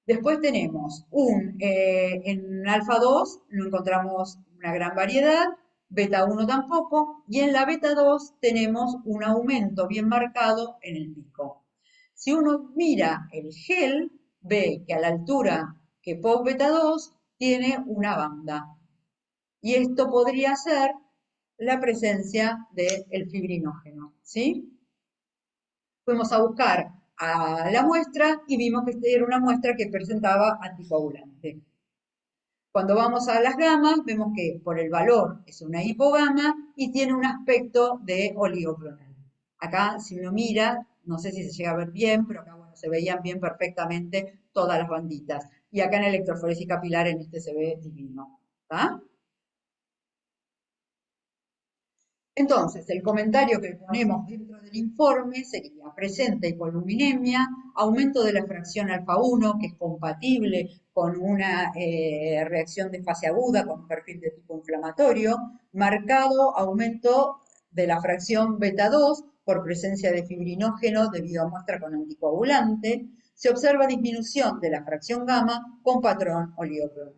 Después tenemos en alfa 2 no encontramos una gran variedad, beta 1 tampoco, y en la beta 2 tenemos un aumento bien marcado en el pico. Si uno mira el gel, ve que a la altura que POC beta 2 tiene una banda. Y esto podría ser la presencia del fibrinógeno, ¿sí? Fuimos a buscar a la muestra y vimos que era una muestra que presentaba anticoagulante. Cuando vamos a las gamas, vemos que por el valor es una hipogama y tiene un aspecto de oligoclonal. Acá, si uno mira, no sé si se llega a ver bien, pero acá bueno, se veían bien perfectamente todas las banditas. Y acá en electroforesis capilar en este se ve divino. ¿Está? Entonces, el comentario que ponemos dentro del informe sería presente hipoluminemia, aumento de la fracción alfa 1, que es compatible con una reacción de fase aguda con un perfil de tipo inflamatorio, marcado aumento de la fracción beta 2 por presencia de fibrinógeno debido a muestra con anticoagulante, se observa disminución de la fracción gamma con patrón oligoclonal.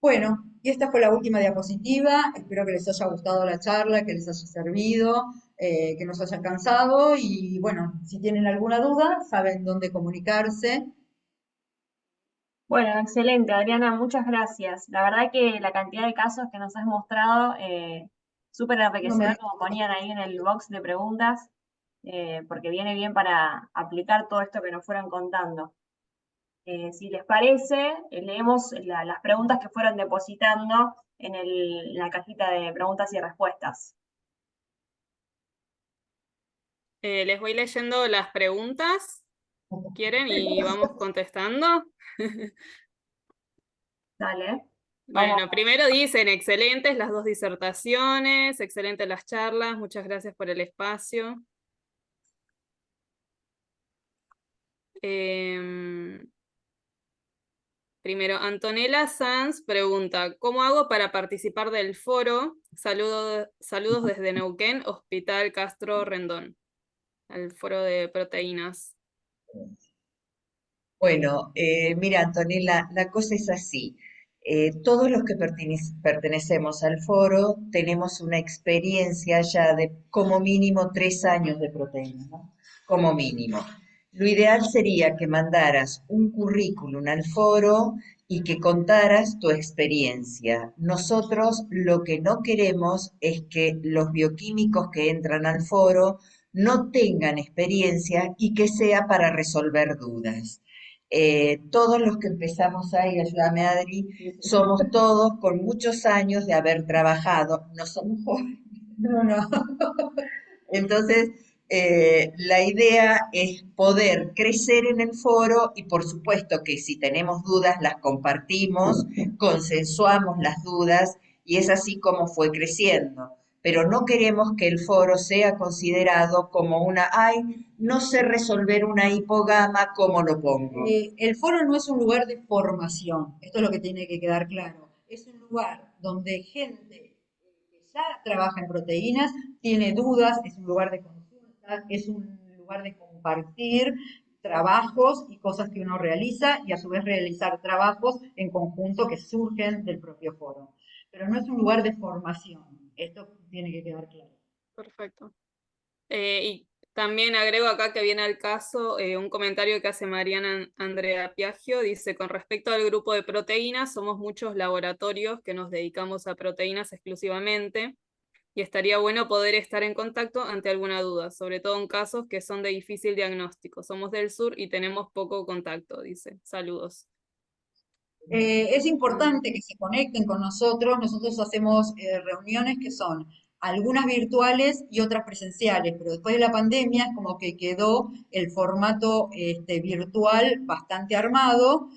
Bueno, y esta fue la última diapositiva. Espero que les haya gustado la charla, que les haya servido, que no se hayan cansado. Y bueno, si tienen alguna duda, saben dónde comunicarse. Bueno, excelente, Adriana, muchas gracias. La verdad que la cantidad de casos que nos has mostrado, súper enriquecedor, como ponían ahí en el box de preguntas, porque viene bien para aplicar todo esto que nos fueron contando. Si les parece, leemos las preguntas que fueron depositando en la cajita de preguntas y respuestas. Les voy leyendo las preguntas, ¿quieren? Y vamos contestando. Dale. Bueno, primero dicen, excelentes las 2 disertaciones, excelentes las charlas, muchas gracias por el espacio. Primero, Antonella Sanz pregunta, ¿cómo hago para participar del foro? Saludos desde Neuquén, Hospital Castro Rendón, al foro de proteínas. Bueno, mira, Antonella, la cosa es así. Todos los que pertenecemos al foro tenemos una experiencia ya de como mínimo 3 años de proteína, ¿no? Como mínimo. Lo ideal sería que mandaras un currículum al foro y que contaras tu experiencia. Nosotros lo que no queremos es que los bioquímicos que entran al foro no tengan experiencia y que sea para resolver dudas. Todos los que empezamos ahí, ayúdame Adri, somos todos con muchos años de haber trabajado, no somos jóvenes, no. Entonces, la idea es poder crecer en el foro y por supuesto que si tenemos dudas las compartimos, consensuamos las dudas y es así como fue creciendo. Pero no queremos que el foro sea considerado como no sé resolver una hipogama, ¿cómo lo pongo? El foro no es un lugar de formación, esto es lo que tiene que quedar claro. Es un lugar donde gente que ya trabaja en proteínas, tiene dudas, es un lugar de consulta, es un lugar de compartir trabajos y cosas que uno realiza y a su vez realizar trabajos en conjunto que surgen del propio foro. Pero no es un lugar de formación, esto tiene que quedar claro. Perfecto. Y también agrego acá que viene al caso un comentario que hace Mariana Andrea Piaggio, dice, con respecto al grupo de proteínas, somos muchos laboratorios que nos dedicamos a proteínas exclusivamente y estaría bueno poder estar en contacto ante alguna duda, sobre todo en casos que son de difícil diagnóstico. Somos del sur y tenemos poco contacto, dice. Saludos. Es importante que se conecten con nosotros. Nosotros hacemos reuniones que son algunas virtuales y otras presenciales, pero después de la pandemia es como que quedó el formato virtual bastante armado.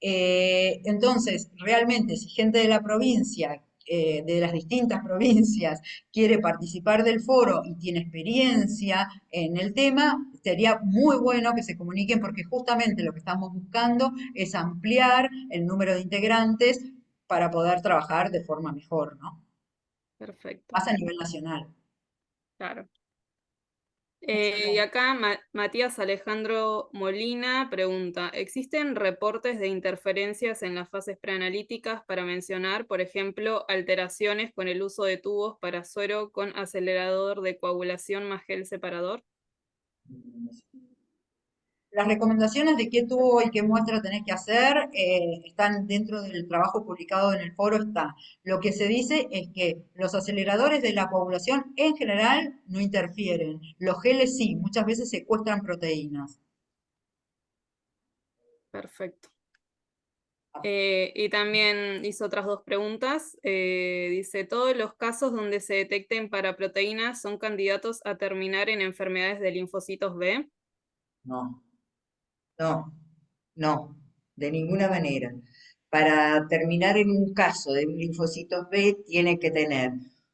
Entonces, realmente, si gente de la provincia, de las distintas provincias, quiere participar del foro y tiene experiencia en el tema, sería muy bueno que se comuniquen porque justamente lo que estamos buscando es ampliar el número de integrantes para poder trabajar de forma mejor, ¿no? Perfecto, Más a nivel nacional. claro. Y Excelente. acá Matías Alejandro Molina pregunta, ¿existen reportes de interferencias en las fases preanalíticas para mencionar, por ejemplo, alteraciones con el uso de tubos para suero con acelerador de coagulación más gel separador? Las recomendaciones de qué tubo y qué muestra tenés que hacer están dentro del trabajo publicado en el foro. Está. Lo que se dice es que los aceleradores de la coagulación en general no interfieren. Los geles sí, muchas veces secuestran proteínas. Perfecto. Y también hizo otras dos preguntas. Dice, ¿todos los casos donde se detecten paraproteínas son candidatos a terminar en enfermedades de linfocitos B? No, no, no, de ninguna manera. Para terminar en un caso de un linfocitos B, tiene que tener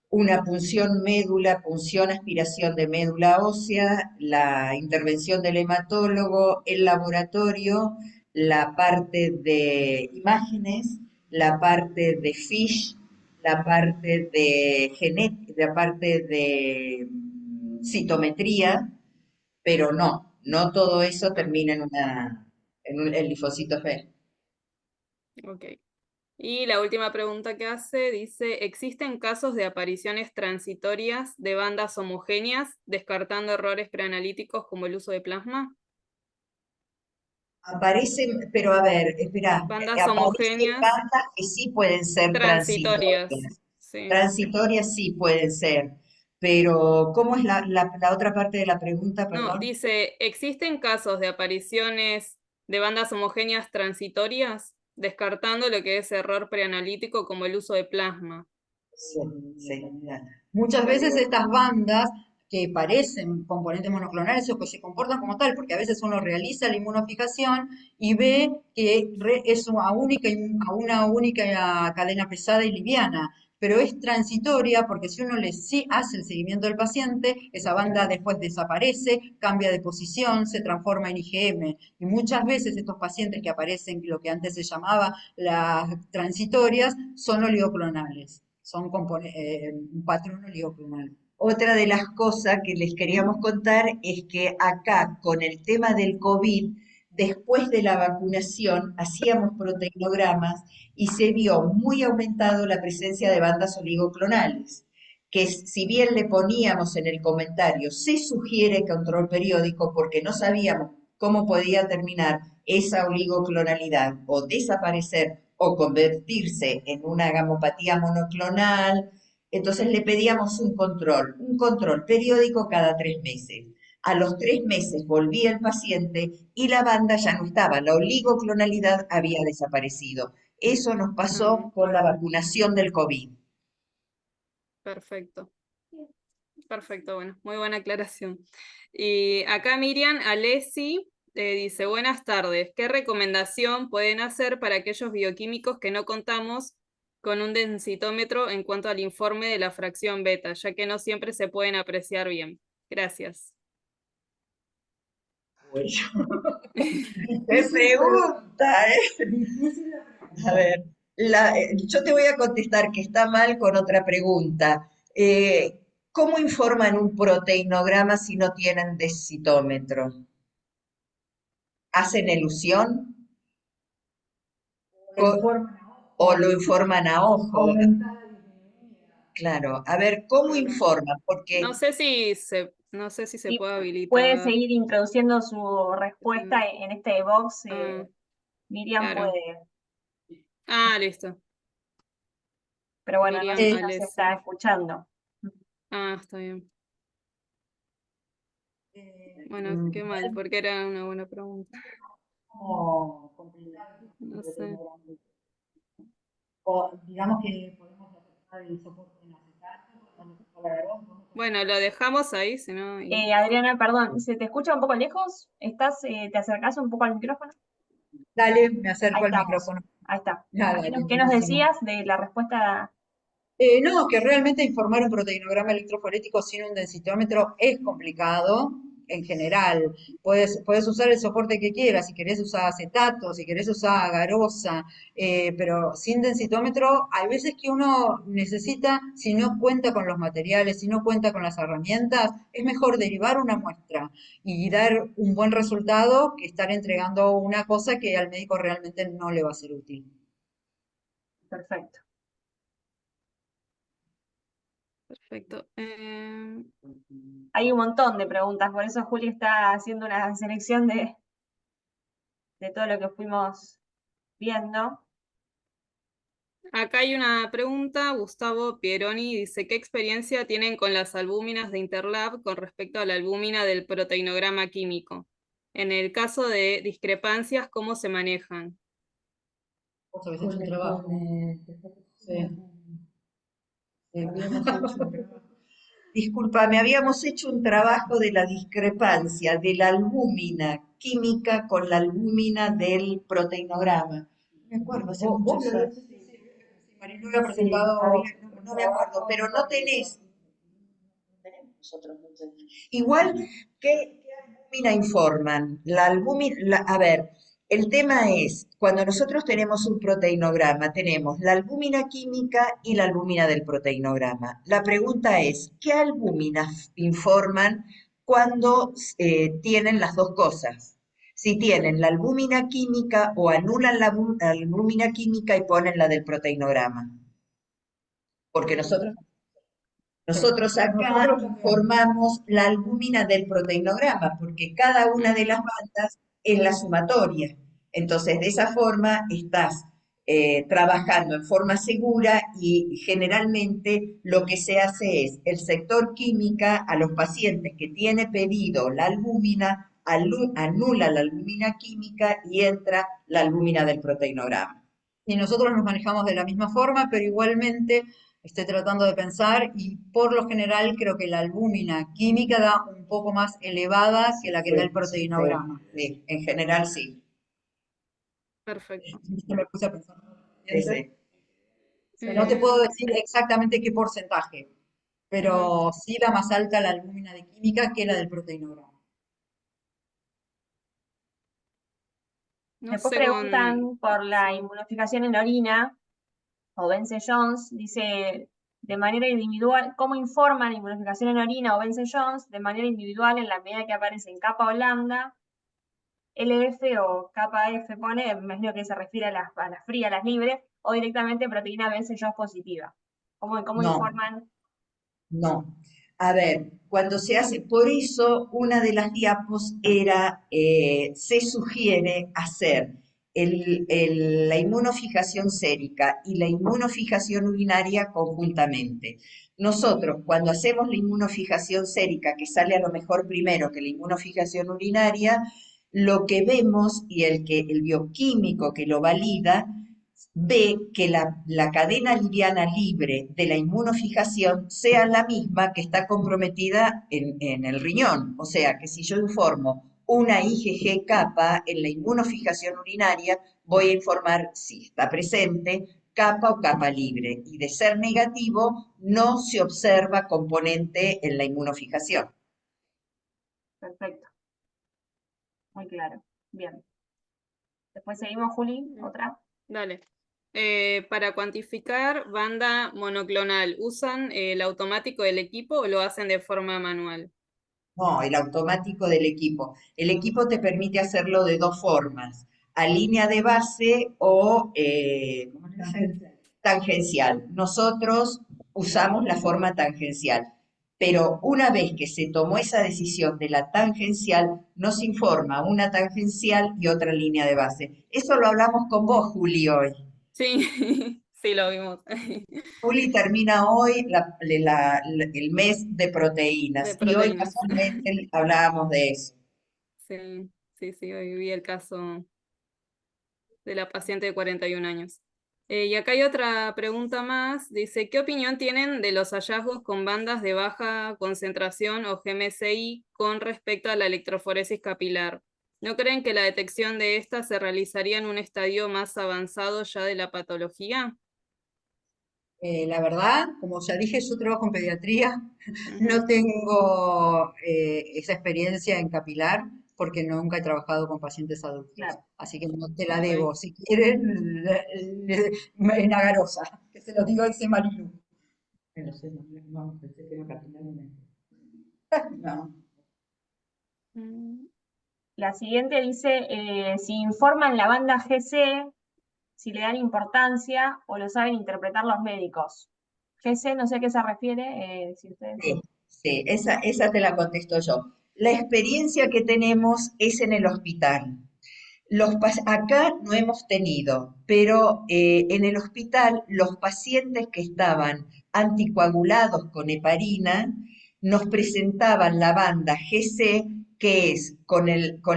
una punción médula, punción aspiración de médula ósea, la intervención del hematólogo, el laboratorio, la parte de imágenes, la parte de FISH, la parte de la parte de citometría, pero no, no todo eso termina en el linfocito B. Ok. Y la última pregunta que hace dice, ¿existen casos de apariciones transitorias de bandas homogéneas, descartando errores preanalíticos como el uso de plasma? Aparecen, pero a ver, espera, Bandas aparecen homogéneas bandas que sí pueden ser transitorias, transitorias. sí. Transitorias sí pueden ser, pero ¿cómo es la otra parte de la pregunta, No, perdón? dice, ¿existen casos de apariciones de bandas homogéneas transitorias, descartando lo que es error preanalítico como el uso de plasma? Sí, sí. Muchas veces estas bandas que parecen componentes monoclonales o que se comportan como tal, porque a veces uno realiza la inmunofijación y ve que es a una única cadena pesada y liviana, pero es transitoria porque si uno le sí hace el seguimiento del paciente, esa banda después desaparece, cambia de posición, se transforma en IgM. Y muchas veces estos pacientes que aparecen, lo que antes se llamaba las transitorias, son oligoclonales, son un patrón oligoclonal. Otra de las cosas que les queríamos contar es que acá, con el tema del COVID, después de la vacunación, hacíamos proteinogramas y se vio muy aumentado la presencia de bandas oligoclonales, que si bien le poníamos en el comentario, se sugiere control periódico porque no sabíamos cómo podía terminar esa oligoclonalidad o desaparecer o convertirse en una gamopatía monoclonal. Entonces le pedíamos un control periódico cada 3 meses. A los 3 meses volvía el paciente y la banda ya no estaba, la oligoclonalidad había desaparecido. Eso nos pasó con la vacunación del COVID. Perfecto. Perfecto, bueno, muy buena aclaración. Y acá Miriam Alessi dice, buenas tardes, ¿qué recomendación pueden hacer para aquellos bioquímicos que no contamos con un densitómetro en cuanto al informe de la fracción beta, ya que no siempre se pueden apreciar bien? Gracias. ¡Qué pregunta! A ver, yo te voy a contestar que está mal con otra pregunta. ¿Cómo informan un proteinograma si no tienen densitometro? ¿Hacen elusión o lo informan a ojo? Claro, a ver, ¿cómo Claro. informan? Porque No sé si se Y puede puede habilitar. seguir introduciendo su respuesta en este box. Ah, Miriam claro. puede, Listo. pero bueno, no Miriam sé si nos Alessi. está escuchando. Está bien. Bueno, qué mal, porque era una buena pregunta. como complementar No sé. o digamos que podemos aceptar el soporte en acetato, podemos aceptar la agarón, Bueno, lo dejamos ahí, si no. Adriana, perdón, ¿se te escucha un poco lejos? ¿Te acercás un poco al micrófono? Dale, me acerco Ahí al estamos, micrófono. ahí está. Nada, ¿Qué nos buenísimo. decías de la respuesta? No, que realmente informar un proteinograma electroforético sin un densitómetro es complicado en general. Puedes usar el soporte que quieras, si querés usar acetato, si querés usar agarosa, pero sin densitómetro hay veces que uno necesita, si no cuenta con los materiales, si no cuenta con las herramientas, es mejor derivar una muestra y dar un buen resultado que estar entregando una cosa que al médico realmente no le va a ser útil. Perfecto. Perfecto. Hay un montón de preguntas, por eso Juli está haciendo una selección de todo lo que fuimos viendo. Acá hay una pregunta, Gustavo Pieroni dice, ¿qué experiencia tienen con las albúminas de Interlab con respecto a la albúmina del proteinograma químico? En el caso de discrepancias, ¿cómo se manejan? Vos habéis hecho un trabajo. Sí. discúlpame, habíamos hecho un trabajo de la discrepancia de la albúmina química con la albúmina del proteinograma. No me acuerdo, hace muchos años. Sí, Marilu había Sí, presentado no me acuerdo, pero no tenés. Nosotros no tenemos. Igual, ¿qué albúmina informan? La albúmina, a ver, el tema es, cuando nosotros tenemos un proteinograma, tenemos la albúmina química y la albúmina del proteinograma. La pregunta es, ¿qué albúminas informan cuando tienen las dos cosas? Si tienen la albúmina química o anulan la albúmina química y ponen la del proteinograma. Porque nosotros acá informamos la albúmina del proteinograma, porque cada una de las bandas es la sumatoria. Entonces, de esa forma estás trabajando en forma segura y generalmente lo que se hace es el sector química a los pacientes que tiene pedido la albúmina, anula la albúmina química y entra la albúmina del proteinograma. y nosotros nos manejamos de la misma forma, pero igualmente estoy tratando de pensar y por lo general creo que la albúmina química da un poco más elevada que la que da el proteinograma. Sí, en general sí. Perfecto. Me puse a pensar. Sí. No te puedo Eh, decir exactamente qué porcentaje, pero sí da más alta la albúmina de química que la del proteinograma. no Después sé preguntan por la sí. inmunofijación en orina, o Vence-Jones, dice de manera individual, ¿cómo informa la inmunofijación en orina o Vence-Jones de manera individual en la medida que aparece en capa o lambda, LF o capa F pone, me imagino que se refiere a las frías, a las libres, o directamente proteína Vence-Jones positiva? ¿Cómo No, informan? no. A ver, cuando se hace, por eso una de las diapos era, se sugiere hacer la inmunofijación sérica y la inmunofijación urinaria conjuntamente. Nosotros, cuando hacemos la inmunofijación sérica, que sale a lo mejor primero que la inmunofijación urinaria, lo que vemos y el bioquímico que lo valida ve que la cadena liviana libre de la inmunofijación sea la misma que está comprometida en el riñón. O sea, que si yo informo una IgG capa en la inmunofijación urinaria, voy a informar si está presente capa o capa libre. Y de ser negativo, no se observa componente en la inmunofijación. Perfecto. Muy claro. Bien. Después seguimos, Juli, otra. Dale. Para cuantificar banda monoclonal, ¿usan el automático del equipo o lo hacen de forma manual? No, el automático del equipo. El equipo te permite hacerlo de dos formas, a línea de base o ¿cómo le dicen? Tangencial. Nosotros usamos la forma tangencial, pero una vez que se tomó esa decisión de la tangencial, nos informa una tangencial y otra línea de base. Eso lo hablamos con vos, Juli, hoy. Sí, sí lo vimos. Juli termina hoy el mes de De proteínas y hoy proteínas. casualmente hablábamos de eso. Sí, sí, sí, hoy vi el caso de la paciente de 41 años. Y acá hay otra pregunta más. Dice, ¿qué opinión tienen de los hallazgos con bandas de baja concentración o GMSI con respecto a la electroforesis capilar? ¿No creen que la detección de esta se realizaría en un estadio más avanzado ya de la patología? La verdad, como ya dije, yo trabajo en pediatría, no Ujú, tengo esa experiencia en capilar porque nunca he trabajado con pacientes adultos, Claro. así que no te la ok. debo. Si quieren, en Agarosa, que se lo digo a ese Marilu. No sé, no, pensé que era capilarmente. No. Mm, La siguiente dice, si informan la banda GC, si le dan importancia o lo saben interpretar los médicos. GC, no sé a qué se refiere, si ustedes... Sí, sí, esa te la contesto yo. La experiencia que tenemos es en el hospital. Acá no hemos tenido, pero en el hospital los pacientes que estaban anticoagulados con heparina nos presentaban la banda GC, que es con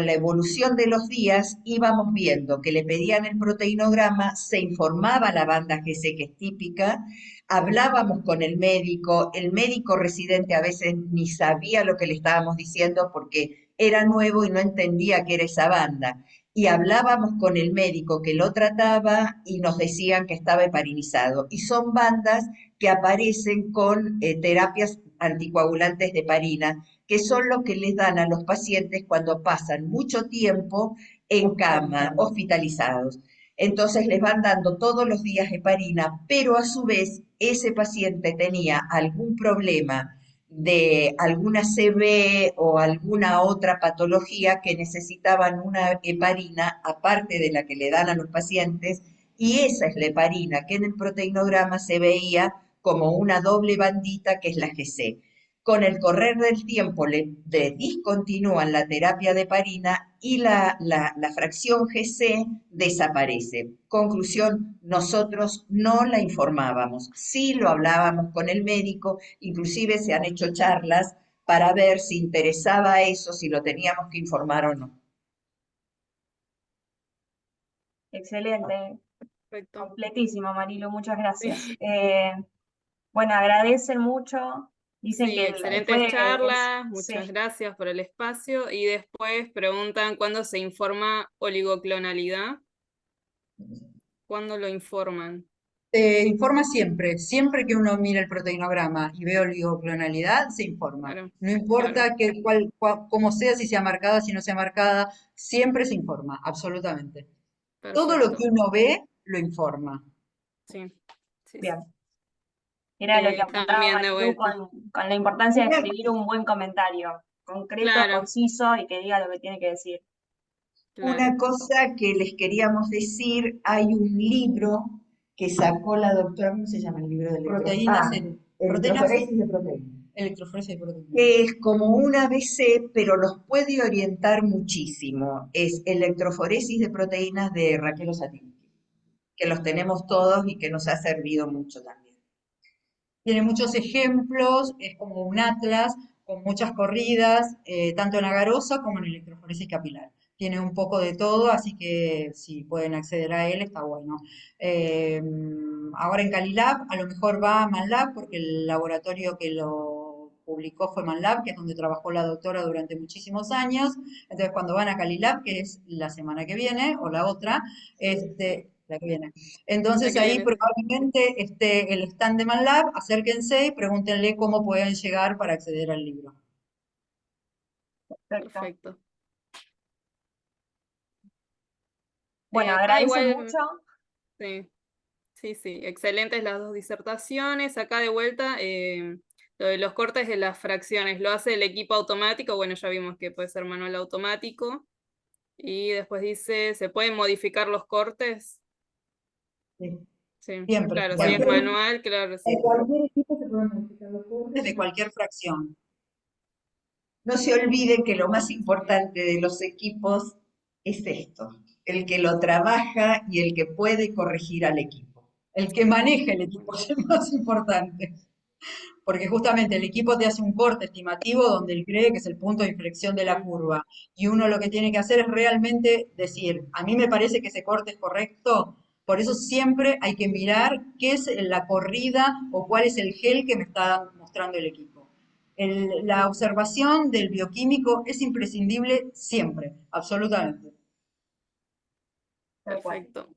la evolución de los días íbamos viendo que le pedían el proteinograma, se informaba la banda GC que es típica, hablábamos con el médico residente a veces ni sabía lo que le estábamos diciendo porque era nuevo y no entendía qué era esa banda y hablábamos con el médico que lo trataba y nos decían que estaba heparinizado. Y son bandas que aparecen con terapias anticoagulantes de heparina, que son lo que les dan a los pacientes cuando pasan mucho tiempo en cama, hospitalizados. Entonces les van dando todos los días heparina, pero a su vez ese paciente tenía algún problema de alguna CB o alguna otra patología que necesitaban una heparina aparte de la que le dan a los pacientes, y esa es la heparina que en el proteinograma se veía como una doble bandita que es la GC. Con el correr del tiempo le discontinúan la terapia de heparina y la fracción GC desaparece. Conclusión, nosotros no la informábamos, sí lo hablábamos con el médico, inclusive se han hecho charlas para ver si interesaba eso, si lo teníamos que informar o no. Excelente, perfecto. completísimo, Marilo, muchas gracias. Sí, Bueno, agradecen mucho, dicen sí, que excelentes fue, charlas, sí, muchas gracias por el espacio. Y después preguntan cuándo se informa oligoclonalidad. ¿Cuándo lo informan? Informa siempre, siempre que uno mira el proteinograma y ve oligoclonalidad, se informa. Claro, No claro, importa cómo sea, si sea marcada, si no sea marcada, siempre se informa, absolutamente. Todo lo que perfecto. uno ve, lo informa. Sí, sí, sí. bien. Era lo que apuntaba También de Marilu vuelta. con la importancia de Una, escribir un buen comentario, concreto, Claro, conciso y que diga lo que tiene que decir. claro. una cosa que les queríamos decir, hay un libro que sacó la doctora, ¿cómo se llama el libro de Proteínas en, proteínas, electroforesis de proteínas, electroforesis de proteínas. que es como un ABC, pero los puede orientar muchísimo. Es electroforesis de proteínas de Raquel Osatinski, que los tenemos todos y que nos ha servido mucho también. Tiene muchos ejemplos, es como un atlas con muchas corridas, tanto en agarosa como en electroforesis capilar. Tiene un poco de todo, así que si pueden acceder a él, está bueno. Eh, Ahora en Calilab, a lo mejor va a MANLAB, porque el laboratorio que lo publicó fue MANLAB, que es donde trabajó la doctora durante muchísimos años. Entonces, cuando van a Calilab, que es la semana que viene, o la otra, la que viene, La entonces que ahí viene, sí. probablemente esté el stand de MATLAB, acérquense y pregúntenle cómo pueden llegar para acceder al libro. Perfecto. Perfecto. Bueno, Acá agradecen igual, mucho. sí. Sí, sí, excelentes las dos disertaciones. Acá de vuelta, lo de los cortes de las fracciones, lo hace el equipo automático, bueno, ya vimos que puede ser manual automático. Y después dice, ¿se pueden modificar los cortes? Sí, Sí, siempre. claro, si es manual, claro, sí. En cualquier equipo se pueden modificar los cortes de cualquier fracción. No se olvide que lo más importante de los equipos es esto, el que lo trabaja y el que puede corregir al equipo. El que maneja el equipo es el más importante. Porque justamente el equipo te hace un corte estimativo donde él cree que es el punto de inflexión de la curva. Y uno lo que tiene que hacer es realmente decir, a mí me parece que ese corte es correcto, por eso siempre hay que mirar qué es la corrida o cuál es el gel que me está mostrando el equipo. La observación del bioquímico es imprescindible siempre, absolutamente. Tal cual. Perfecto.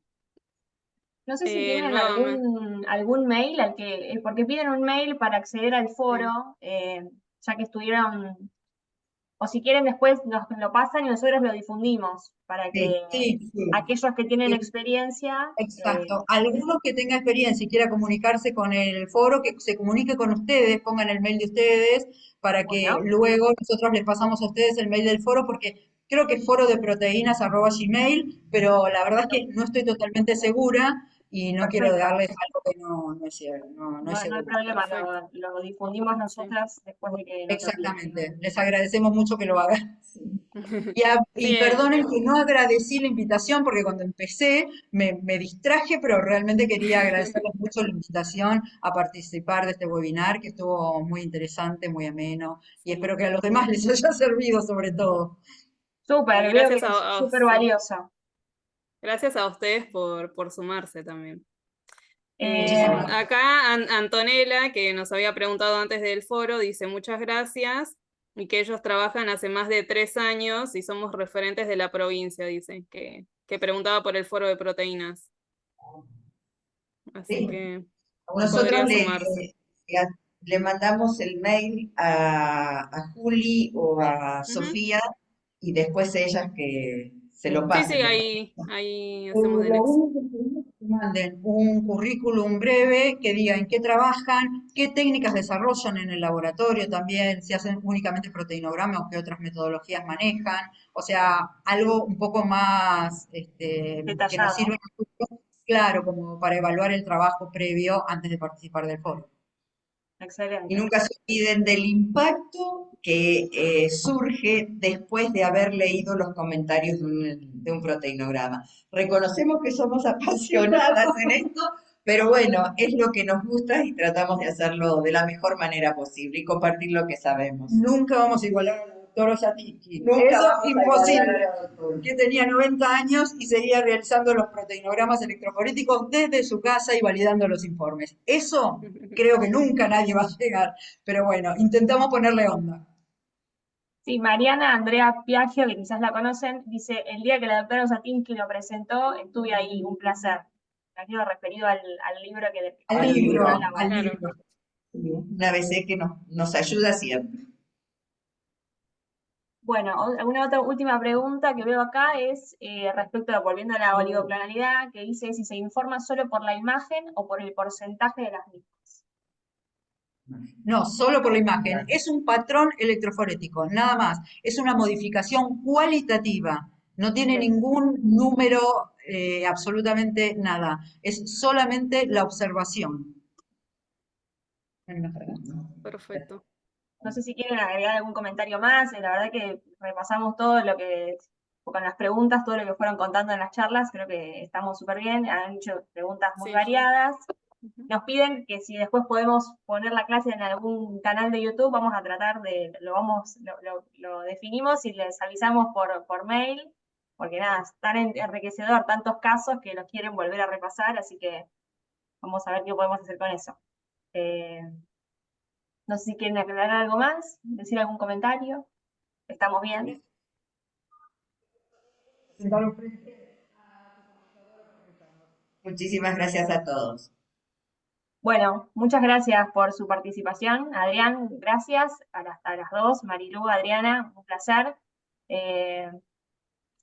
No sé si tienen Nuevamente. algún mail al que, porque piden un mail para acceder al foro, ya que estuvieron, o si quieren después nos lo pasan y nosotros lo difundimos para que Sí, sí. aquellos que tienen Sí. experiencia, Exacto. Alguno que tenga experiencia y quiera comunicarse con el foro, que se comunique con ustedes, pongan el mail de ustedes, para que bueno, luego nosotros les pasamos a ustedes el mail del foro, porque creo que es forodeproteínas@gmail, pero la verdad es que no estoy totalmente segura y no quiero perfecto. darles algo que no es cierto, no es No hay seguro. problema, Perfecto. lo difundimos Sí. nosotras después de que nos lo pidan. Exactamente. Les agradecemos mucho que lo hagan. Y Sí, perdonen que no agradecí la invitación porque cuando empecé me distraje, pero realmente quería agradecerles mucho la invitación a participar de este webinar que estuvo muy interesante, muy ameno y espero que a los demás les haya servido sobre todo. Súper, veo que gracias es súper sí. valioso. Gracias a ustedes por sumarse también. Eh, Acá Antonella, que nos había preguntado antes del foro, dice muchas gracias y que ellos trabajan hace más de 3 años y somos referentes de la provincia, dice, que preguntaba por el foro de proteínas. Así ¿Sí? que Nosotros podría sumarse. le mandamos el mail a Juli o a Ujú. Sofía y después ellas que se lo Sí, sí, pasen. ahí hacemos de Lo nexo. único que pedimos es que manden un currículum breve que diga en qué trabajan, qué técnicas desarrollan en el laboratorio también, si hacen únicamente proteinograma o qué otras metodologías manejan, o sea, algo un poco más que nos detallado. sirva, claro, como para evaluar el trabajo previo antes de participar del foro. Y Excelente. nunca se olviden del impacto que surge después de haber leído los comentarios de un proteinograma. Reconocemos que somos apasionadas en esto, pero bueno, es lo que nos gusta y tratamos de hacerlo de la mejor manera posible y compartir lo que sabemos. Nunca vamos a igualar a la doctora Satinski. Nunca Eso vamos a imposible. igualar a la doctora. Que tenía 90 años y seguía realizando los proteinogramas electroforéticos desde su casa y validando los informes. Eso creo que nunca nadie va a llegar, pero bueno, intentamos ponerle onda. Sí, Mariana Andrea Piaggio, que quizás la conocen, dice, el día que la doctora Osatinsky lo presentó, estuve ahí, un placer. Imagino referido al libro que Al con el que libro, está elaborado. al Claro. libro. Una BC que nos ayuda siempre. Bueno, una otra última pregunta que veo acá es respecto a, volviendo a la oligoclonalidad, que dice si se informa solo por la imagen o por el porcentaje de las mismas. No, solo por la imagen. Es un patrón electroforético, nada más. Es una modificación cualitativa. No tiene Bien, ningún número, absolutamente nada. Es solamente la observación. Perfecto. no sé si quieren agregar algún comentario más, la verdad que repasamos todo lo que, con las preguntas, todo lo que fueron contando en las charlas, creo que estamos súper bien, han hecho preguntas muy Sí, variadas. Ujú. Nos piden que si después podemos poner la clase en algún canal de YouTube, vamos a tratar de, lo definimos y les avisamos por mail, porque nada, es tan enriquecedor tantos casos que los quieren volver a repasar, así que vamos a ver qué podemos hacer con eso. No sé si quieren aclarar algo más, decir algún comentario. ¿Estamos bien? Muchísimas gracias a todos. Bueno, muchas gracias por su participación. Adrián, gracias. A las dos, Marilú, Adriana, un placer.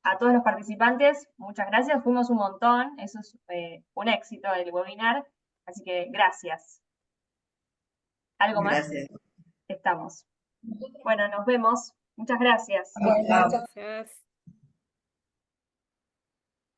A todos los participantes, muchas gracias, fuimos un montón, eso es un éxito del webinar, así que gracias. ¿Algo más? Gracias. Estamos. Bueno, nos vemos. Muchas gracias. Chao. Gracias.